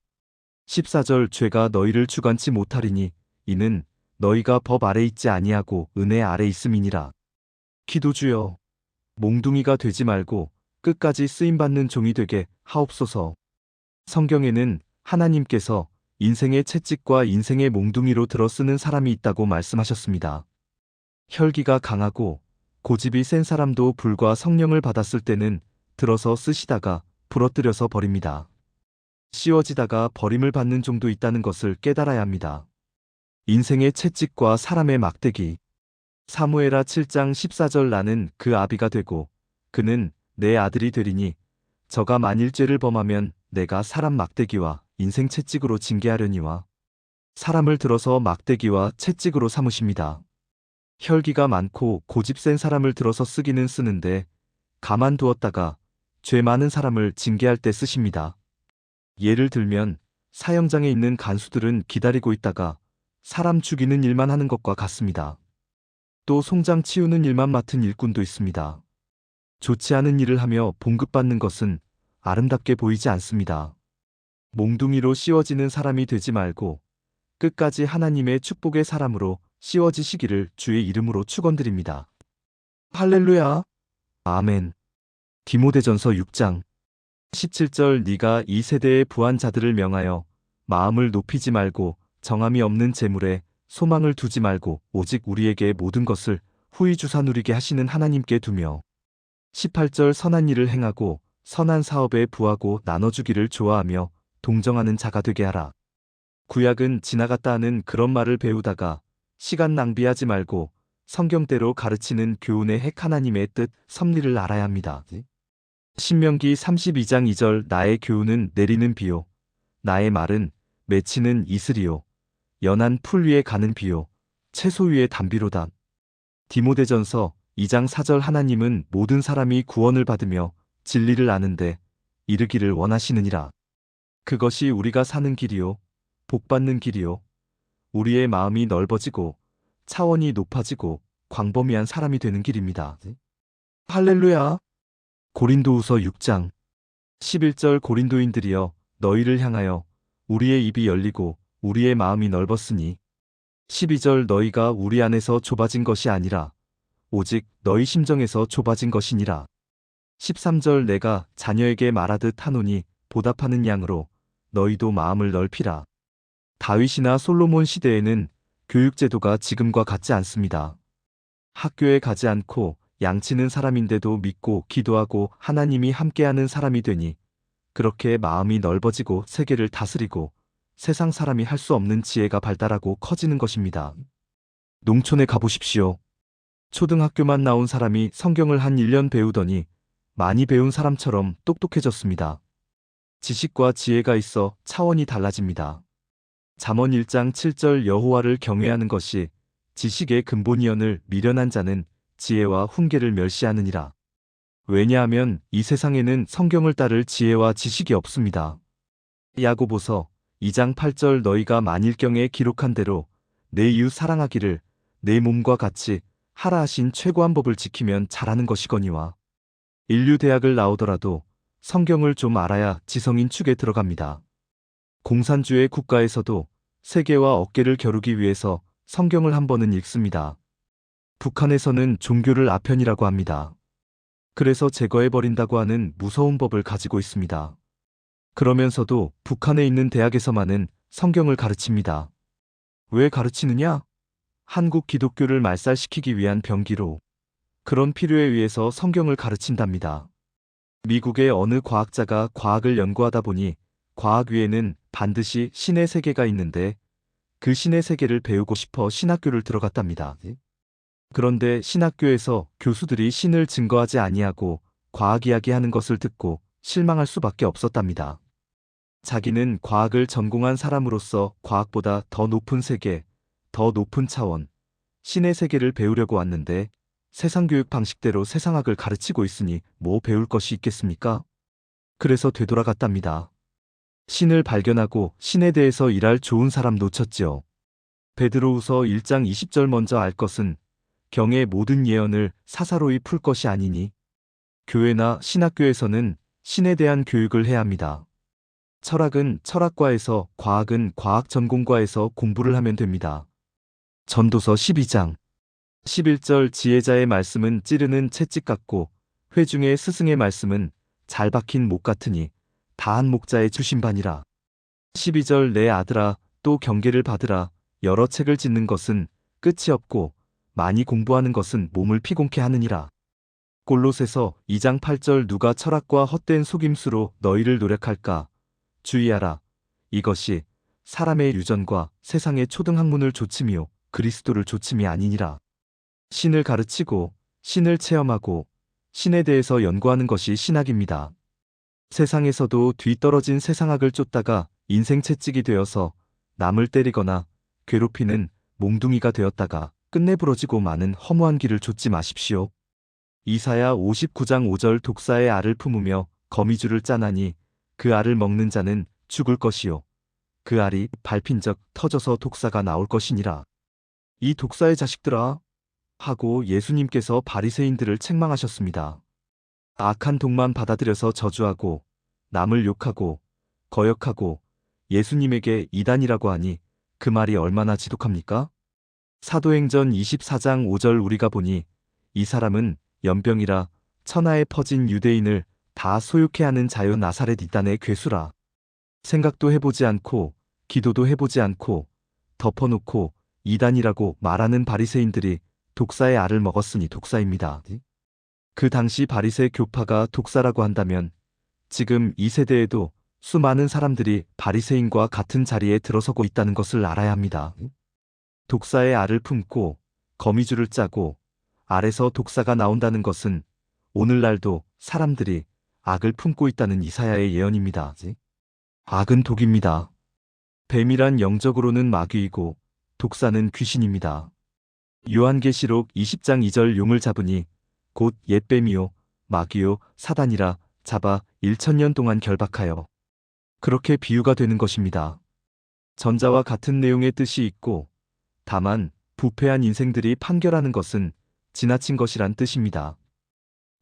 14절 죄가 너희를 주관치 못하리니 이는 너희가 법 아래 있지 아니하고 은혜 아래 있음이니라. 기도주여 몽둥이가 되지 말고 끝까지 쓰임받는 종이 되게 하옵소서. 성경에는 하나님께서 인생의 채찍과 인생의 몽둥이로 들어 쓰는 사람이 있다고 말씀하셨습니다. 혈기가 강하고 고집이 센 사람도 불과 성령을 받았을 때는 들어서 쓰시다가 부러뜨려서 버립니다. 씌워지다가 버림을 받는 종도 있다는 것을 깨달아야 합니다. 인생의 채찍과 사람의 막대기. 사무엘하 7장 14절 나는 그 아비가 되고 그는 내 아들이 되리니 저가 만일 죄를 범하면 내가 사람 막대기와 인생 채찍으로 징계하려니와. 사람을 들어서 막대기와 채찍으로 삼으십니다. 혈기가 많고 고집 센 사람을 들어서 쓰기는 쓰는데 가만두었다가 죄 많은 사람을 징계할 때 쓰십니다. 예를 들면 사형장에 있는 간수들은 기다리고 있다가 사람 죽이는 일만 하는 것과 같습니다. 또 송장 치우는 일만 맡은 일꾼도 있습니다. 좋지 않은 일을 하며 봉급받는 것은 아름답게 보이지 않습니다. 몽둥이로 씌워지는 사람이 되지 말고 끝까지 하나님의 축복의 사람으로 씌워지시기를 주의 이름으로 축원드립니다. 할렐루야. 아멘. 디모데전서 6장 17절 네가 이 세대의 부한 자들을 명하여 마음을 높이지 말고 정함이 없는 재물에 소망을 두지 말고 오직 우리에게 모든 것을 후히 주사 누리게 하시는 하나님께 두며. 18절 선한 일을 행하고 선한 사업에 부하고 나눠주기를 좋아하며 동정하는 자가 되게 하라. 구약은 지나갔다 하는 그런 말을 배우다가 시간 낭비하지 말고 성경대로 가르치는 교훈의 핵 하나님의 뜻 섭리를 알아야 합니다. 신명기 32장 2절 나의 교훈은 내리는 비요 나의 말은 맺히는 이슬이요 연한 풀 위에 가는 비요 채소 위에 담비로다. 디모데전서 2장 4절 하나님은 모든 사람이 구원을 받으며 진리를 아는데 이르기를 원하시느니라. 그것이 우리가 사는 길이요 복받는 길이요 우리의 마음이 넓어지고 차원이 높아지고 광범위한 사람이 되는 길입니다. 할렐루야. 고린도후서 6장 11절 고린도인들이여 너희를 향하여 우리의 입이 열리고 우리의 마음이 넓었으니 12절 너희가 우리 안에서 좁아진 것이 아니라 오직 너희 심정에서 좁아진 것이니라. 13절 내가 자녀에게 말하듯 하노니 보답하는 양으로 너희도 마음을 넓히라. 다윗이나 솔로몬 시대에는 교육제도가 지금과 같지 않습니다. 학교에 가지 않고 양치는 사람인데도 믿고 기도하고 하나님이 함께하는 사람이 되니 그렇게 마음이 넓어지고 세계를 다스리고 세상 사람이 할 수 없는 지혜가 발달하고 커지는 것입니다. 농촌에 가보십시오. 초등학교만 나온 사람이 성경을 한 1년 배우더니 많이 배운 사람처럼 똑똑해졌습니다. 지식과 지혜가 있어 차원이 달라집니다. 잠언 1장 7절 여호와를 경외하는 것이 지식의 근본이언을 미련한 자는 지혜와 훈계를 멸시하느니라. 왜냐하면 이 세상에는 성경을 따를 지혜와 지식이 없습니다. 야고보서 2장 8절 너희가 만일경에 기록한 대로 내 이웃 사랑하기를 내 몸과 같이 하라 하신 최고한 법을 지키면 잘하는 것이거니와 인류대학을 나오더라도 성경을 좀 알아야 지성인 축에 들어갑니다. 공산주의 국가에서도 세계와 어깨를 겨루기 위해서 성경을 한 번은 읽습니다. 북한에서는 종교를 아편이라고 합니다. 그래서 제거해버린다고 하는 무서운 법을 가지고 있습니다. 그러면서도 북한에 있는 대학에서만은 성경을 가르칩니다. 왜 가르치느냐? 한국 기독교를 말살시키기 위한 병기로 그런 필요에 의해서 성경을 가르친답니다. 미국의 어느 과학자가 과학을 연구하다 보니 과학 위에는 반드시 신의 세계가 있는데 그 신의 세계를 배우고 싶어 신학교를 들어갔답니다. 그런데 신학교에서 교수들이 신을 증거하지 아니하고 과학 이야기하는 것을 듣고 실망할 수밖에 없었답니다. 자기는 과학을 전공한 사람으로서 과학보다 더 높은 세계, 더 높은 차원, 신의 세계를 배우려고 왔는데 세상 교육 방식대로 세상학을 가르치고 있으니 뭐 배울 것이 있겠습니까? 그래서 되돌아갔답니다. 신을 발견하고 신에 대해서 일할 좋은 사람 놓쳤지요. 베드로후서 1장 20절 먼저 알 것은 경의 모든 예언을 사사로이 풀 것이 아니니 교회나 신학교에서는 신에 대한 교육을 해야 합니다. 철학은 철학과에서, 과학은 과학 전공과에서 공부를 하면 됩니다. 전도서 12장 11절 지혜자의 말씀은 찌르는 채찍 같고 회중의 스승의 말씀은 잘 박힌 목 같으니 다한 목자의 주심반이라. 12절 내 아들아 또 경계를 받으라. 여러 책을 짓는 것은 끝이 없고 많이 공부하는 것은 몸을 피곤케 하느니라. 골로새서 2장 8절 누가 철학과 헛된 속임수로 너희를 노력할까? 주의하라. 이것이 사람의 유전과 세상의 초등학문을 조침이요 그리스도를 조침이 아니니라. 신을 가르치고 신을 체험하고 신에 대해서 연구하는 것이 신학입니다. 세상에서도 뒤떨어진 세상학을 쫓다가 인생 채찍이 되어서 남을 때리거나 괴롭히는 몽둥이가 되었다가 끝내 부러지고 마는 허무한 길을 좇지 마십시오. 이사야 59장 5절 독사의 알을 품으며 거미줄을 짜나니 그 알을 먹는 자는 죽을 것이요 그 알이 밟힌 적 터져서 독사가 나올 것이니라. 이 독사의 자식들아 하고 예수님께서 바리새인들을 책망하셨습니다. 악한 독만 받아들여서 저주하고 남을 욕하고 거역하고 예수님에게 이단이라고 하니 그 말이 얼마나 지독합니까? 사도행전 24장 5절 우리가 보니 이 사람은 연병이라 천하에 퍼진 유대인을 다 소욕해 하는 자유 나사렛 이단의 괴수라. 생각도 해보지 않고 기도도 해보지 않고 덮어놓고 이단이라고 말하는 바리새인들이 독사의 알을 먹었으니 독사입니다. 그 당시 바리새 교파가 독사라고 한다면 지금 이 세대에도 수많은 사람들이 바리새인과 같은 자리에 들어서고 있다는 것을 알아야 합니다. 독사의 알을 품고 거미줄을 짜고 알에서 독사가 나온다는 것은 오늘날도 사람들이 악을 품고 있다는 이사야의 예언입니다. 악은 독입니다. 뱀이란 영적으로는 마귀이고 독사는 귀신입니다. 요한계시록 20장 2절 용을 잡으니 곧 옛뱀이요 마귀요 사단이라 잡아 1000년 동안 결박하여. 그렇게 비유가 되는 것입니다. 전자와 같은 내용의 뜻이 있고, 다만 부패한 인생들이 판결하는 것은 지나친 것이란 뜻입니다.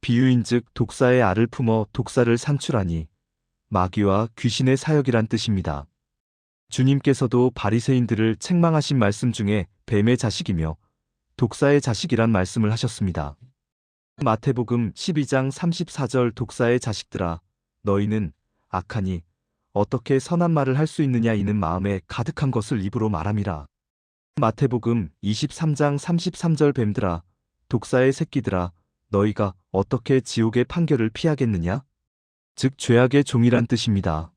비유인즉 독사의 알을 품어 독사를 산출하니 마귀와 귀신의 사역이란 뜻입니다. 주님께서도 바리새인들을 책망하신 말씀 중에 뱀의 자식이며 독사의 자식이란 말씀을 하셨습니다. 마태복음 12장 34절 독사의 자식들아 너희는 악하니 어떻게 선한 말을 할 수 있느냐 이는 마음에 가득한 것을 입으로 말함이라. 마태복음 23장 33절 뱀들아 독사의 새끼들아 너희가 어떻게 지옥의 판결을 피하겠느냐? 즉 죄악의 종이란 뜻입니다.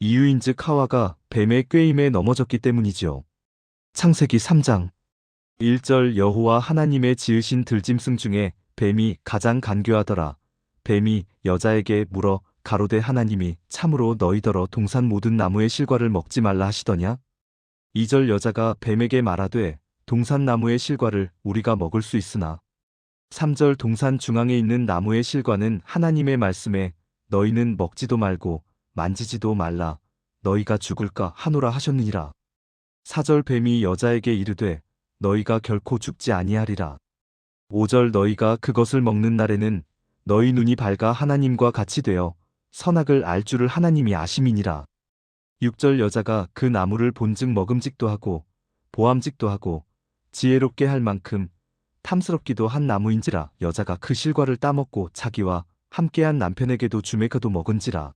이유인즉 하와가 뱀의 꾀임에 넘어졌기 때문이지요. 창세기 3장 1절 여호와 하나님의 지으신 들짐승 중에 뱀이 가장 간교하더라. 뱀이 여자에게 물어 가로되 하나님이 참으로 너희더러 동산 모든 나무의 실과를 먹지 말라 하시더냐? 2절 여자가 뱀에게 말하되 동산 나무의 실과를 우리가 먹을 수 있으나 3절 동산 중앙에 있는 나무의 실과는 하나님의 말씀에 너희는 먹지도 말고 만지지도 말라 너희가 죽을까 하노라 하셨느니라. 4절 뱀이 여자에게 이르되 너희가 결코 죽지 아니하리라. 5절 너희가 그것을 먹는 날에는 너희 눈이 밝아 하나님과 같이 되어 선악을 알 줄을 하나님이 아심이니라. 6절 여자가 그 나무를 본즉 먹음직도 하고 보암직도 하고 지혜롭게 할 만큼 탐스럽기도 한 나무인지라. 여자가 그 실과를 따먹고 자기와 함께한 남편에게도 주매 그도 먹은지라.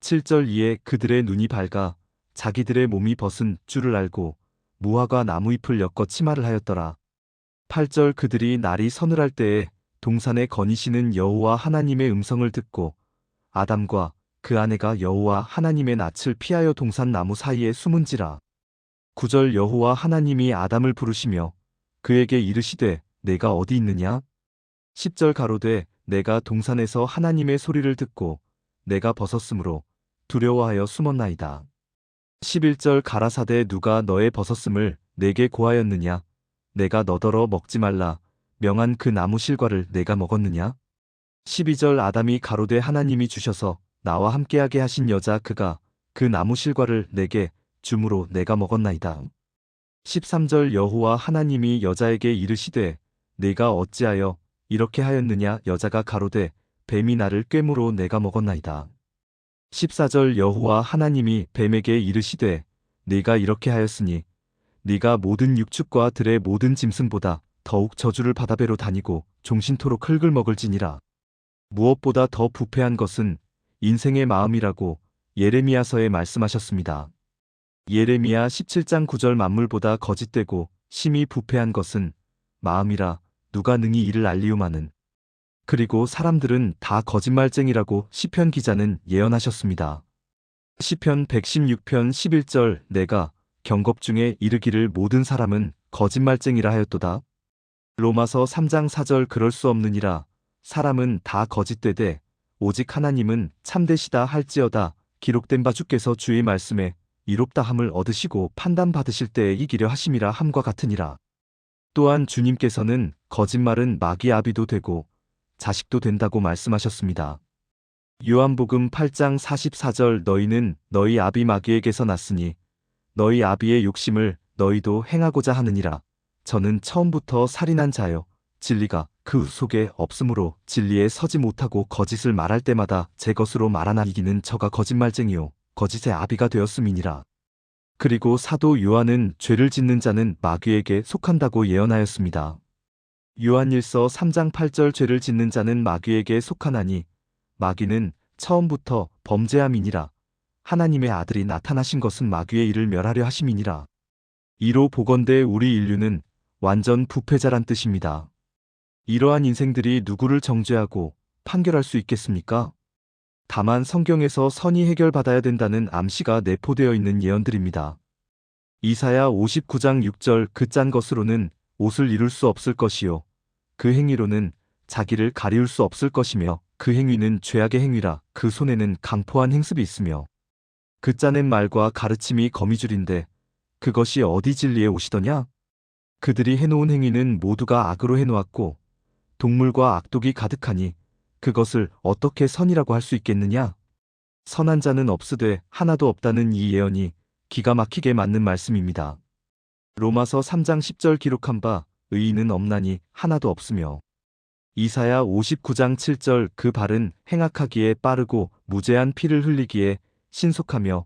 7절 이에 그들의 눈이 밝아 자기들의 몸이 벗은 줄을 알고 무화과 나무잎을 엮어 치마를 하였더라. 8절 그들이 날이 서늘할 때에 동산에 거니시는 여호와 하나님의 음성을 듣고 아담과 그 아내가 여호와 하나님의 낯을 피하여 동산 나무 사이에 숨은지라. 9절 여호와 하나님이 아담을 부르시며 그에게 이르시되 내가 어디 있느냐? 10절 가로되 내가 동산에서 하나님의 소리를 듣고 내가 벗었으므로 두려워하여 숨었나이다. 11절 가라사대 누가 너의 벗었음을 내게 고하였느냐? 내가 너더러 먹지 말라 명한 그 나무 실과를 내가 먹었느냐? 12절 아담이 가로되 하나님이 주셔서 나와 함께하게 하신 여자 그가 그 나무 실과를 내게 주므로 내가 먹었나이다. 13절 여호와 하나님이 여자에게 이르시되 네가 어찌하여 이렇게 하였느냐? 여자가 가로되 뱀이 나를 꾀므로 내가 먹었나이다. 14절 여호와 하나님이 뱀에게 이르시되 네가 이렇게 하였으니 네가 모든 육축과 들의 모든 짐승보다 더욱 저주를 받아 배로 다니고 종신토록 흙을 먹을지니라. 무엇보다 더 부패한 것은 인생의 마음이라고 예레미야서에 말씀하셨습니다. 예레미야 17장 9절 만물보다 거짓되고 심히 부패한 것은 마음이라 누가 능히 이를 알리우마는. 그리고 사람들은 다 거짓말쟁이라고 시편 기자는 예언하셨습니다. 시편 116편 11절 내가 경겁 중에 이르기를 모든 사람은 거짓말쟁이라 하였도다. 로마서 3장 4절 그럴 수 없느니라 사람은 다 거짓되되 오직 하나님은 참되시다 할지어다. 기록된 바 주께서 주의 말씀에 이롭다함을 얻으시고 판단받으실 때에 이기려 하심이라 함과 같으니라. 또한 주님께서는 거짓말은 마귀 아비도 되고 자식도 된다고 말씀하셨습니다. 요한복음 8장 44절 너희는 너희 아비 마귀에게서 났으니 너희 아비의 욕심을 너희도 행하고자 하느니라. 저는 처음부터 살인한 자요 진리가 그 속에 없으므로 진리에 서지 못하고 거짓을 말할 때마다 제 것으로 말하나 이기는 저가 거짓말쟁이요 거짓의 아비가 되었음이니라. 그리고 사도 요한은 죄를 짓는 자는 마귀에게 속한다고 예언하였습니다. 요한일서 3장 8절 죄를 짓는 자는 마귀에게 속하나니 마귀는 처음부터 범죄함이니라. 하나님의 아들이 나타나신 것은 마귀의 일을 멸하려 하심이니라. 이로 보건대 우리 인류는 완전 부패자란 뜻입니다. 이러한 인생들이 누구를 정죄하고 판결할 수 있겠습니까? 다만 성경에서 선이 해결받아야 된다는 암시가 내포되어 있는 예언들입니다. 이사야 59장 6절 그 짠 것으로는 옷을 이룰 수 없을 것이요 그 행위로는 자기를 가리울 수 없을 것이며 그 행위는 죄악의 행위라 그 손에는 강포한 행습이 있으며 그 짜낸 말과 가르침이 거미줄인데 그것이 어디 진리의 옷이더냐? 그들이 해놓은 행위는 모두가 악으로 해놓았고 동물과 악독이 가득하니 그것을 어떻게 선이라고 할 수 있겠느냐? 선한 자는 없으되 하나도 없다는 이 예언이 기가 막히게 맞는 말씀입니다. 로마서 3장 10절 기록한 바 의인은 없나니 하나도 없으며 이사야 59장 7절 그 발은 행악하기에 빠르고 무죄한 피를 흘리기에 신속하며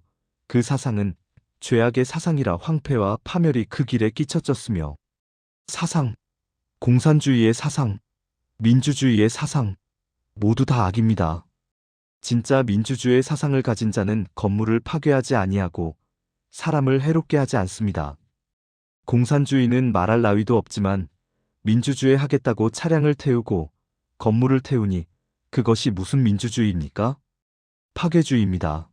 그 사상은 죄악의 사상이라 황폐와 파멸이 그 길에 끼쳐졌으며 사상, 공산주의의 사상, 민주주의의 사상 모두 다 악입니다. 진짜 민주주의의 사상을 가진 자는 건물을 파괴하지 아니하고 사람을 해롭게 하지 않습니다. 공산주의는 말할 나위도 없지만 민주주의 하겠다고 차량을 태우고 건물을 태우니 그것이 무슨 민주주의입니까? 파괴주의입니다.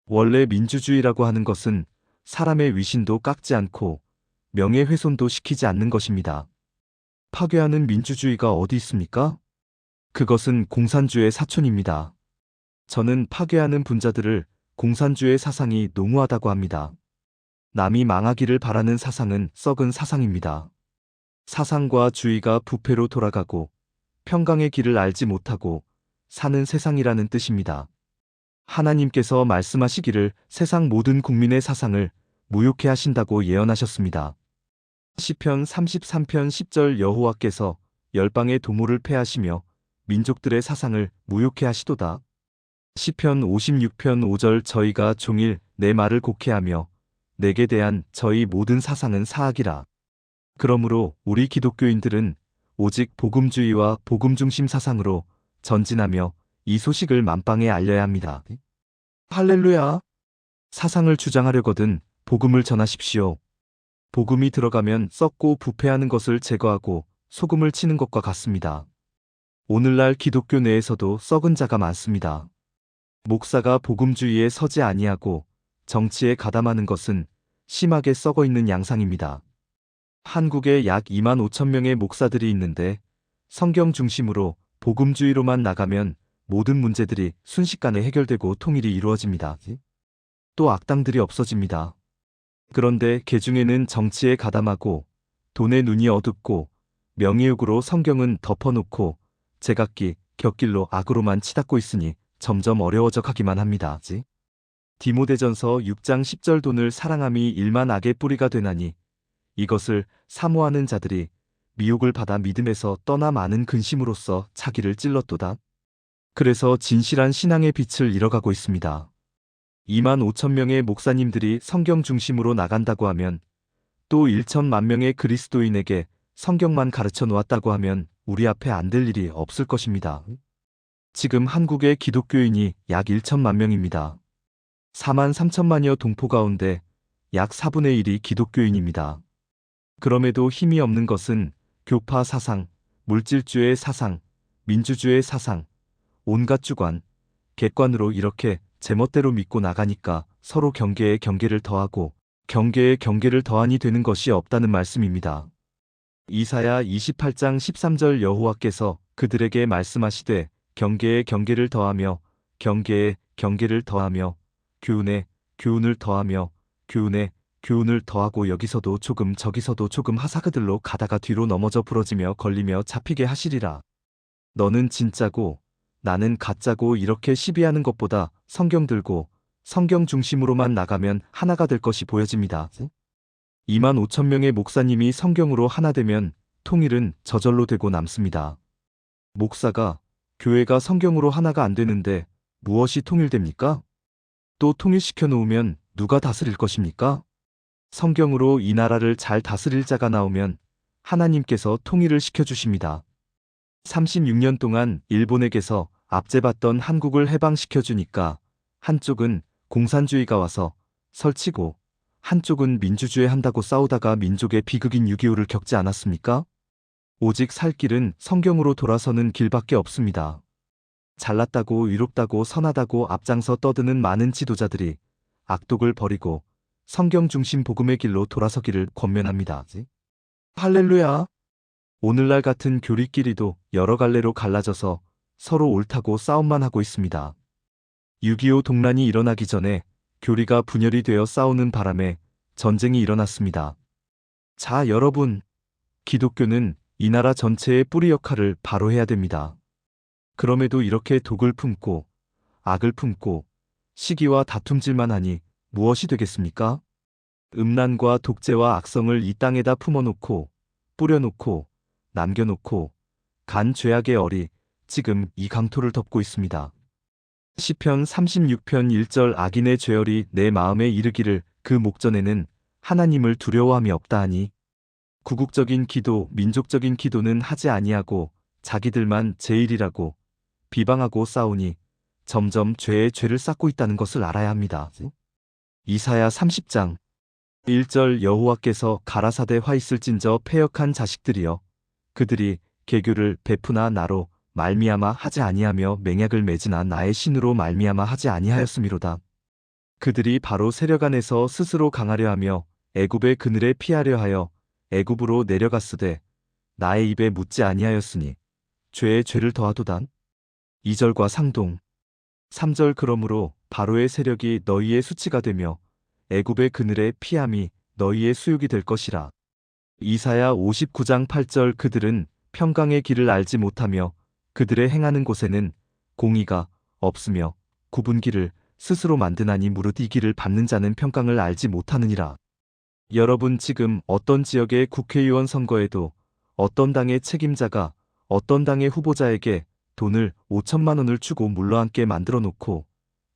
원래 민주주의라고 하는 것은 사람의 위신도 깎지 않고 명예훼손도 시키지 않는 것입니다. 파괴하는 민주주의가 어디 있습니까? 그것은 공산주의 사촌입니다. 저는 파괴하는 분자들을 공산주의 사상이 농후하다고 합니다. 남이 망하기를 바라는 사상은 썩은 사상입니다. 사상과 주의가 부패로 돌아가고 평강의 길을 알지 못하고 사는 세상이라는 뜻입니다. 하나님께서 말씀하시기를 세상 모든 국민의 사상을 무욕해 하신다고 예언하셨습니다. 시편 33편 10절 여호와께서 열방의 도모를 패하시며 민족들의 사상을 무욕해 하시도다. 시편 56편 5절 저희가 종일 내 말을 곡해하며 내게 대한 저희 모든 사상은 사악이라. 그러므로 우리 기독교인들은 오직 복음주의와 복음중심 사상으로 전진하며 이 소식을 만방에 알려야 합니다. 할렐루야! 사상을 주장하려거든 복음을 전하십시오. 복음이 들어가면 썩고 부패하는 것을 제거하고 소금을 치는 것과 같습니다. 오늘날 기독교 내에서도 썩은 자가 많습니다. 목사가 복음주의에 서지 아니하고 정치에 가담하는 것은 심하게 썩어 있는 양상입니다. 한국에 약 2만 5천 명의 목사들이 있는데 성경 중심으로 복음주의로만 나가면 모든 문제들이 순식간에 해결되고 통일이 이루어집니다. 또 악당들이 없어집니다. 그런데 개중에는 정치에 가담하고 돈에 눈이 어둡고 명예욕으로 성경은 덮어놓고 제각기 곁길로 악으로만 치닫고 있으니 점점 어려워져 가기만 합니다. 디모데전서 6장 10절 돈을 사랑함이 일만 악의 뿌리가 되나니 이것을 사모하는 자들이 미혹을 받아 믿음에서 떠나 많은 근심으로써 자기를 찔렀도다. 그래서 진실한 신앙의 빛을 잃어가고 있습니다. 2만 5천 명의 목사님들이 성경 중심으로 나간다고 하면 또 1천만 명의 그리스도인에게 성경만 가르쳐 놓았다고 하면 우리 앞에 안 될 일이 없을 것입니다. 지금 한국의 기독교인이 약 1천만 명입니다. 4만 3천만여 동포 가운데 약 4분의 1이 기독교인입니다. 그럼에도 힘이 없는 것은 교파 사상, 물질주의 사상, 민주주의 사상, 온갖 주관, 객관으로 이렇게 제멋대로 믿고 나가니까 서로 경계에 경계를 더하고 경계에 경계를 더하니 되는 것이 없다는 말씀입니다. 이사야 28장 13절 여호와께서 그들에게 말씀하시되 경계에 경계를 더하며 경계에 경계를 더하며 교훈에 교훈을 더하며 교훈에 교훈을 더하고 여기서도 조금 저기서도 조금 하사 그들로 가다가 뒤로 넘어져 부러지며 걸리며 잡히게 하시리라. 너는 진짜고 나는 가짜고 이렇게 시비하는 것보다 성경 들고 성경 중심으로만 나가면 하나가 될 것이 보여집니다. 2만 5천 명의 목사님이 성경으로 하나 되면 통일은 저절로 되고 남습니다. 목사가 교회가 성경으로 하나가 안 되는데 무엇이 통일됩니까? 또 통일시켜 놓으면 누가 다스릴 것입니까? 성경으로 이 나라를 잘 다스릴 자가 나오면 하나님께서 통일을 시켜주십니다. 36년 동안 일본에게서 압제받던 한국을 해방시켜주니까 한쪽은 공산주의가 와서 설치고 한쪽은 민주주의 한다고 싸우다가 민족의 비극인 6.25를 겪지 않았습니까? 오직 살 길은 성경으로 돌아서는 길밖에 없습니다. 잘났다고 위롭다고 선하다고 앞장서 떠드는 많은 지도자들이 악독을 버리고 성경 중심 복음의 길로 돌아서기를 권면합니다. 할렐루야! 오늘날 같은 교리끼리도 여러 갈래로 갈라져서 서로 옳다고 싸움만 하고 있습니다. 6.25 동란이 일어나기 전에 교리가 분열이 되어 싸우는 바람에 전쟁이 일어났습니다. 자, 여러분, 기독교는 이 나라 전체의 뿌리 역할을 바로 해야 됩니다. 그럼에도 이렇게 독을 품고 악을 품고 시기와 다툼질만 하니 무엇이 되겠습니까? 음란과 독재와 악성을 이 땅에다 품어놓고 뿌려놓고 남겨놓고 간 죄악의 얼이 지금 이 강토를 덮고 있습니다. 시편 36편 1절 악인의 죄열이 내 마음에 이르기를 그 목전에는 하나님을 두려워함이 없다 하니 구국적인 기도, 민족적인 기도는 하지 아니하고 자기들만 제일이라고 비방하고 싸우니 점점 죄에 죄를 쌓고 있다는 것을 알아야 합니다. 이사야 30장 1절 여호와께서 가라사대 화 있을진저 패역한 자식들이여 그들이 계교를 베푸나 나로 말미암아 하지 아니하며 맹약을 맺으나 나의 신으로 말미암아 하지 아니하였음이로다. 그들이 바로 세력 안에서 스스로 강하려 하며 애굽의 그늘에 피하려 하여 애굽으로 내려갔으되 나의 입에 묻지 아니하였으니 죄에 죄를 더하도다. 2절과 상동 3절 그러므로 바로의 세력이 너희의 수치가 되며 애굽의 그늘에 피함이 너희의 수욕이 될 것이라. 이사야 59장 8절 그들은 평강의 길을 알지 못하며 그들의 행하는 곳에는 공의가 없으며 굽은 길을 스스로 만드나니 무릇 이 길을 밟는 자는 평강을 알지 못하느니라. 여러분 지금 어떤 지역의 국회의원 선거에도 어떤 당의 책임자가 어떤 당의 후보자에게 돈을 5천만 원을 주고 물러앉게 만들어 놓고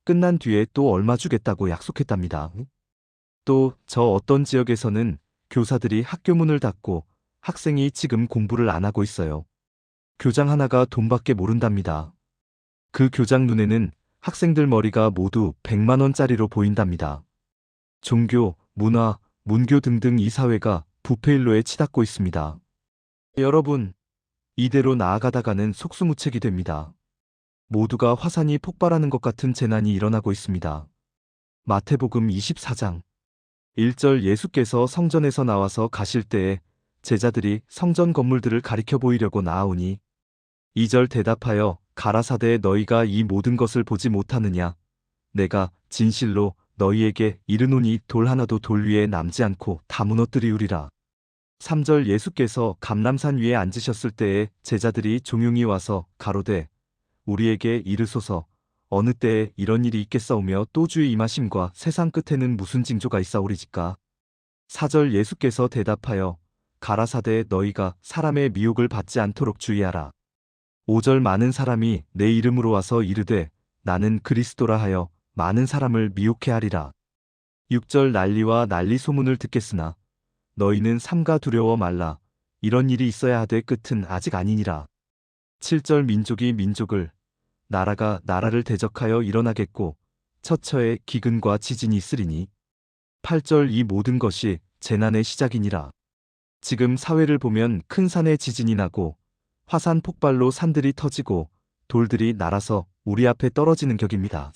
끝난 뒤에 또 얼마 주겠다고 약속했답니다. 또 저 어떤 지역에서는 교사들이 학교 문을 닫고 학생이 지금 공부를 안 하고 있어요. 교장 하나가 돈밖에 모른답니다. 그 교장 눈에는 학생들 머리가 모두 100만 원짜리로 보인답니다. 종교, 문화, 문교 등등 이 사회가 부패일로에 치닫고 있습니다. 여러분, 이대로 나아가다가는 속수무책이 됩니다. 모두가 화산이 폭발하는 것 같은 재난이 일어나고 있습니다. 마태복음 24장 1절 예수께서 성전에서 나와서 가실 때에 제자들이 성전 건물들을 가리켜 보이려고 나아오니 2절 대답하여 가라사대 너희가 이 모든 것을 보지 못하느냐 내가 진실로 너희에게 이르노니 돌 하나도 돌 위에 남지 않고 다 무너뜨리우리라. 3절 예수께서 감람산 위에 앉으셨을 때에 제자들이 종용이 와서 가로되 우리에게 이르소서 어느 때에 이런 일이 있겠사오며 또 주의 임하심과 세상 끝에는 무슨 징조가 있사오리지까. 4절 예수께서 대답하여 가라사대 너희가 사람의 미혹을 받지 않도록 주의하라. 5절 많은 사람이 내 이름으로 와서 이르되 나는 그리스도라 하여 많은 사람을 미혹해 하리라. 6절 난리와 난리 소문을 듣겠으나 너희는 삼가 두려워 말라. 이런 일이 있어야 하되 끝은 아직 아니니라. 7절 민족이 민족을 나라가 나라를 대적하여 일어나겠고 처처에 기근과 지진이 있으리니 8절 이 모든 것이 재난의 시작이니라. 지금 사회를 보면 큰 산에 지진이 나고 화산 폭발로 산들이 터지고 돌들이 날아서 우리 앞에 떨어지는 격입니다.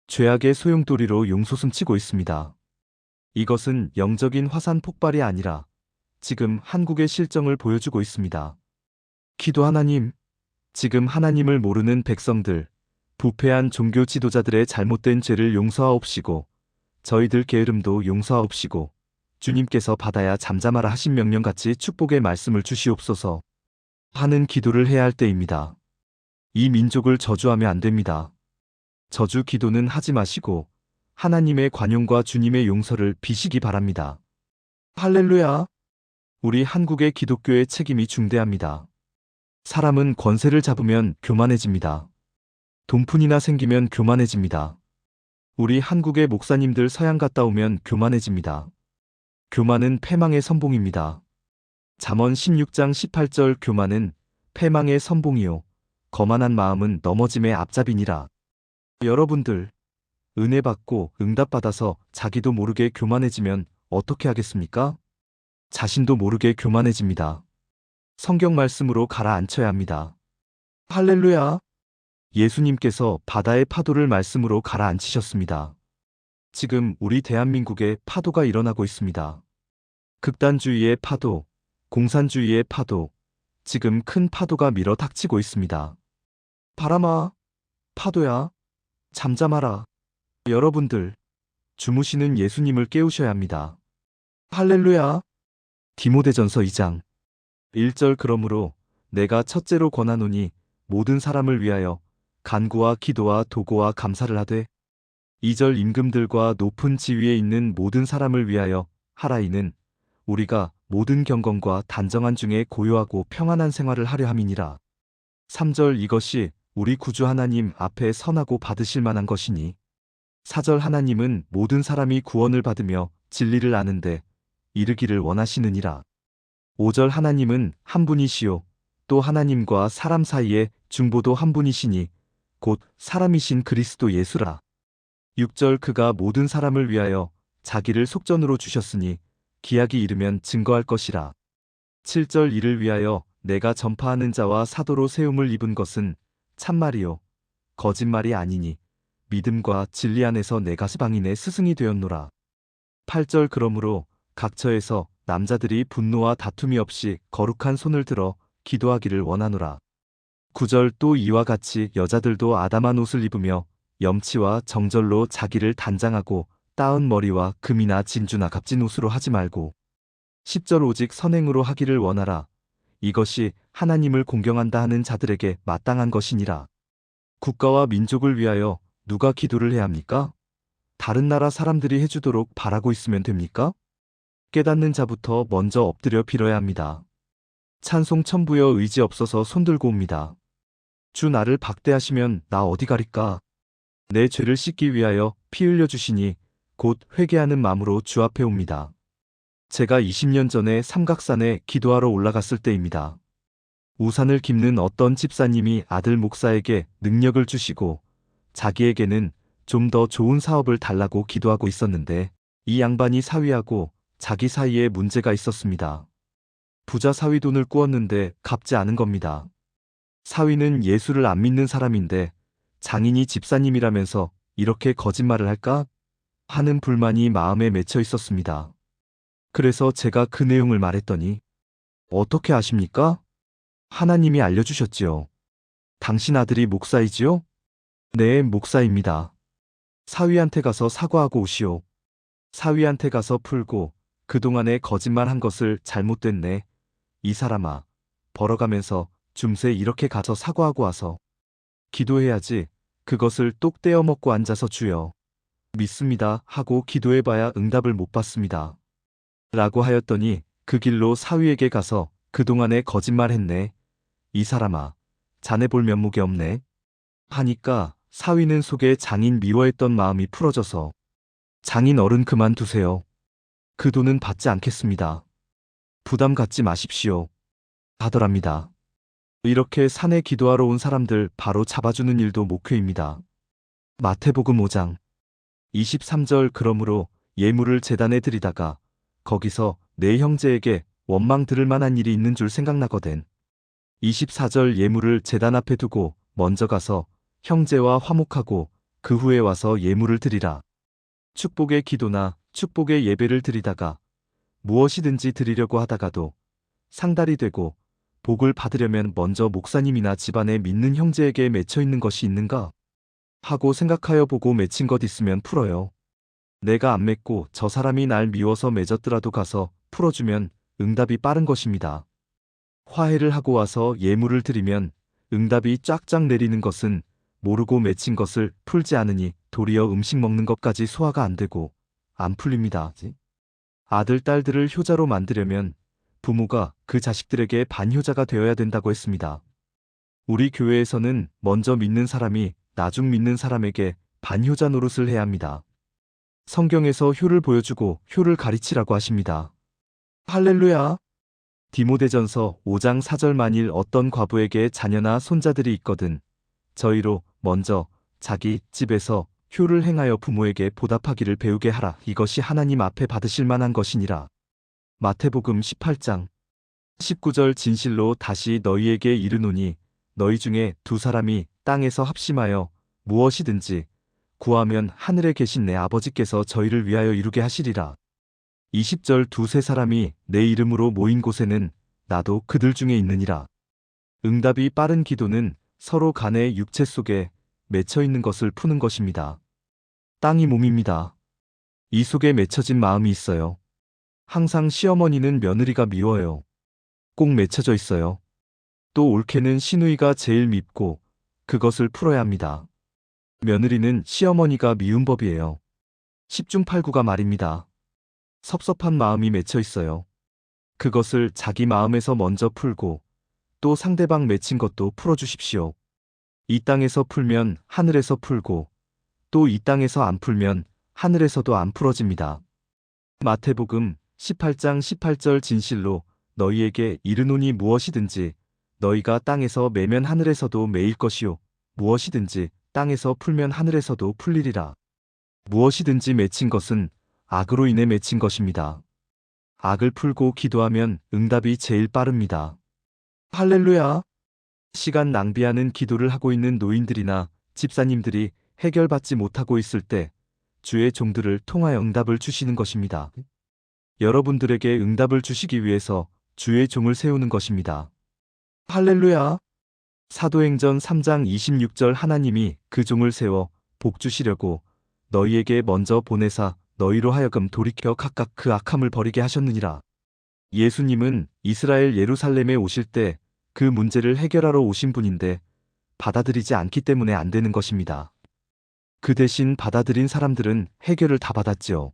죄악의 소용돌이로 용솟음치고 있습니다. 이것은 영적인 화산 폭발이 아니라 지금 한국의 실정을 보여주고 있습니다. 기도 하나님, 지금 하나님을 모르는 백성들, 부패한 종교 지도자들의 잘못된 죄를 용서하옵시고 저희들 게으름도 용서하옵시고 주님께서 받아야 잠잠하라 하신 명령같이 축복의 말씀을 주시옵소서 하는 기도를 해야 할 때입니다. 이 민족을 저주하면 안 됩니다. 저주 기도는 하지 마시고 하나님의 관용과 주님의 용서를 비시기 바랍니다. 할렐루야! 우리 한국의 기독교의 책임이 중대합니다. 사람은 권세를 잡으면 교만해집니다. 돈푼이나 생기면 교만해집니다. 우리 한국의 목사님들 서양 갔다 오면 교만해집니다. 교만은 패망의 선봉입니다. 잠언 16장 18절 교만은 패망의 선봉이요 거만한 마음은 넘어짐의 앞잡이니라. 여러분들 은혜 받고 응답 받아서 자기도 모르게 교만해지면 어떻게 하겠습니까? 자신도 모르게 교만해집니다. 성경 말씀으로 가라앉혀야 합니다. 할렐루야! 예수님께서 바다의 파도를 말씀으로 가라앉히셨습니다. 지금 우리 대한민국에 파도가 일어나고 있습니다. 극단주의의 파도, 공산주의의 파도, 지금 큰 파도가 밀어 닥치고 있습니다. 바람아, 파도야, 잠잠하라. 여러분들, 주무시는 예수님을 깨우셔야 합니다. 할렐루야! 디모데전서 2장 1절 그러므로 내가 첫째로 권하노니 모든 사람을 위하여 간구와 기도와 도고와 감사를 하되 2절 임금들과 높은 지위에 있는 모든 사람을 위하여 하라. 이는 우리가 모든 경건과 단정한 중에 고요하고 평안한 생활을 하려 함이니라. 3절 이것이 우리 구주 하나님 앞에 선하고 받으실 만한 것이니 4절 하나님은 모든 사람이 구원을 받으며 진리를 아는데 이르기를 원하시느니라. 5절 하나님은 한 분이시요 또 하나님과 사람 사이에 중보도 한 분이시니 곧 사람이신 그리스도 예수라. 6절 그가 모든 사람을 위하여 자기를 속전으로 주셨으니 기약이 이르면 증거할 것이라. 7절 이를 위하여 내가 전파하는 자와 사도로 세움을 입은 것은 참말이요 거짓말이 아니니 믿음과 진리 안에서 내가 스방인의 스승이 되었노라. 8절 그러므로 각처에서 남자들이 분노와 다툼이 없이 거룩한 손을 들어 기도하기를 원하노라. 9절 또 이와 같이 여자들도 아담한 옷을 입으며 염치와 정절로 자기를 단장하고 따은 머리와 금이나 진주나 값진 옷으로 하지 말고 10절 오직 선행으로 하기를 원하라. 이것이 하나님을 공경한다 하는 자들에게 마땅한 것이니라. 국가와 민족을 위하여 누가 기도를 해야 합니까? 다른 나라 사람들이 해주도록 바라고 있으면 됩니까? 깨닫는 자부터 먼저 엎드려 빌어야 합니다. 찬송 천부여 의지 없어서 손들고 옵니다. 주 나를 박대하시면 나 어디 가리까? 내 죄를 씻기 위하여 피 흘려 주시니 곧 회개하는 마음으로 주 앞에 옵니다. 제가 20년 전에 삼각산에 기도하러 올라갔을 때입니다. 우산을 깁는 어떤 집사님이 아들 목사에게 능력을 주시고 자기에게는 좀 더 좋은 사업을 달라고 기도하고 있었는데 이 양반이 사위하고 자기 사이에 문제가 있었습니다. 부자 사위 돈을 꾸었는데 갚지 않은 겁니다. 사위는 예수를 안 믿는 사람인데 장인이 집사님이라면서 이렇게 거짓말을 할까? 하는 불만이 마음에 맺혀 있었습니다. 그래서 제가 그 내용을 말했더니 어떻게 아십니까? 하나님이 알려주셨지요. 당신 아들이 목사이지요? 네, 목사입니다. 사위한테 가서 사과하고 오시오. 사위한테 가서 풀고 그동안에 거짓말한 것을 잘못됐네. 이 사람아, 벌어가면서 줌새 이렇게 가서 사과하고 와서 기도해야지. 그것을 똑 떼어 먹고 앉아서 주여 믿습니다 하고 기도해봐야 응답을 못 받습니다. 라고 하였더니 그 길로 사위에게 가서 그동안에 거짓말했네. 이 사람아, 자네 볼 면목이 없네. 하니까 사위는 속에 장인 미워했던 마음이 풀어져서 장인 어른 그만두세요. 그 돈은 받지 않겠습니다. 부담 갖지 마십시오. 하더랍니다. 이렇게 산에 기도하러 온 사람들 바로 잡아주는 일도 목회입니다. 마태복음 5장 23절 그러므로 예물을 제단에 드리다가 거기서 내 형제에게 원망 들을 만한 일이 있는 줄 생각나거든. 24절 예물을 제단 앞에 두고 먼저 가서 형제와 화목하고 그 후에 와서 예물을 드리라. 축복의 기도나 축복의 예배를 드리다가 무엇이든지 드리려고 하다가도 상달이 되고 복을 받으려면 먼저 목사님이나 집안에 믿는 형제에게 맺혀 있는 것이 있는가? 하고 생각하여 보고 맺힌 것 있으면 풀어요. 내가 안 맺고 저 사람이 날 미워서 맺었더라도 가서 풀어주면 응답이 빠른 것입니다. 화해를 하고 와서 예물을 드리면 응답이 쫙쫙 내리는 것은 모르고 맺힌 것을 풀지 않으니 도리어 음식 먹는 것까지 소화가 안 되고 안 풀립니다. 아들, 딸들을 효자로 만들려면 부모가 그 자식들에게 반효자가 되어야 된다고 했습니다. 우리 교회에서는 먼저 믿는 사람이 나중 믿는 사람에게 반효자 노릇을 해야 합니다. 성경에서 효를 보여주고 효를 가르치라고 하십니다. 할렐루야! 디모데전서 5장 4절 만일 어떤 과부에게 자녀나 손자들이 있거든 저희로 먼저 자기 집에서 효를 행하여 부모에게 보답하기를 배우게 하라. 이것이 하나님 앞에 받으실 만한 것이니라. 마태복음 18장 19절 진실로 다시 너희에게 이르노니 너희 중에 두 사람이 땅에서 합심하여 무엇이든지 구하면 하늘에 계신 내 아버지께서 저희를 위하여 이루게 하시리라. 20절 두세 사람이 내 이름으로 모인 곳에는 나도 그들 중에 있느니라. 응답이 빠른 기도는 서로 간의 육체 속에 맺혀 있는 것을 푸는 것입니다. 땅이 몸입니다. 이 속에 맺혀진 마음이 있어요. 항상 시어머니는 며느리가 미워요. 꼭 맺혀져 있어요. 또 옳게는 시누이가 제일 밉고 그것을 풀어야 합니다. 며느리는 시어머니가 미운 법이에요. 10중 8구가 말입니다. 섭섭한 마음이 맺혀 있어요. 그것을 자기 마음에서 먼저 풀고 또 상대방 맺힌 것도 풀어주십시오. 이 땅에서 풀면 하늘에서 풀고 또 이 땅에서 안 풀면 하늘에서도 안 풀어집니다. 마태복음 18장 18절 진실로 너희에게 이르노니 무엇이든지 너희가 땅에서 매면 하늘에서도 매일 것이요 무엇이든지 땅에서 풀면 하늘에서도 풀리리라. 무엇이든지 맺힌 것은 악으로 인해 맺힌 것입니다. 악을 풀고 기도하면 응답이 제일 빠릅니다. 할렐루야! 시간 낭비하는 기도를 하고 있는 노인들이나 집사님들이 해결받지 못하고 있을 때 주의 종들을 통하여 응답을 주시는 것입니다. 여러분들에게 응답을 주시기 위해서 주의 종을 세우는 것입니다. 할렐루야! 사도행전 3장 26절 하나님이 그 종을 세워 복 주시려고 너희에게 먼저 보내사 너희로 하여금 돌이켜 각각 그 악함을 버리게 하셨느니라. 예수님은 이스라엘 예루살렘에 오실 때 그 문제를 해결하러 오신 분인데 받아들이지 않기 때문에 안 되는 것입니다. 그 대신 받아들인 사람들은 해결을 다 받았지요.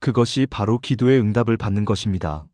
그것이 바로 기도의 응답을 받는 것입니다.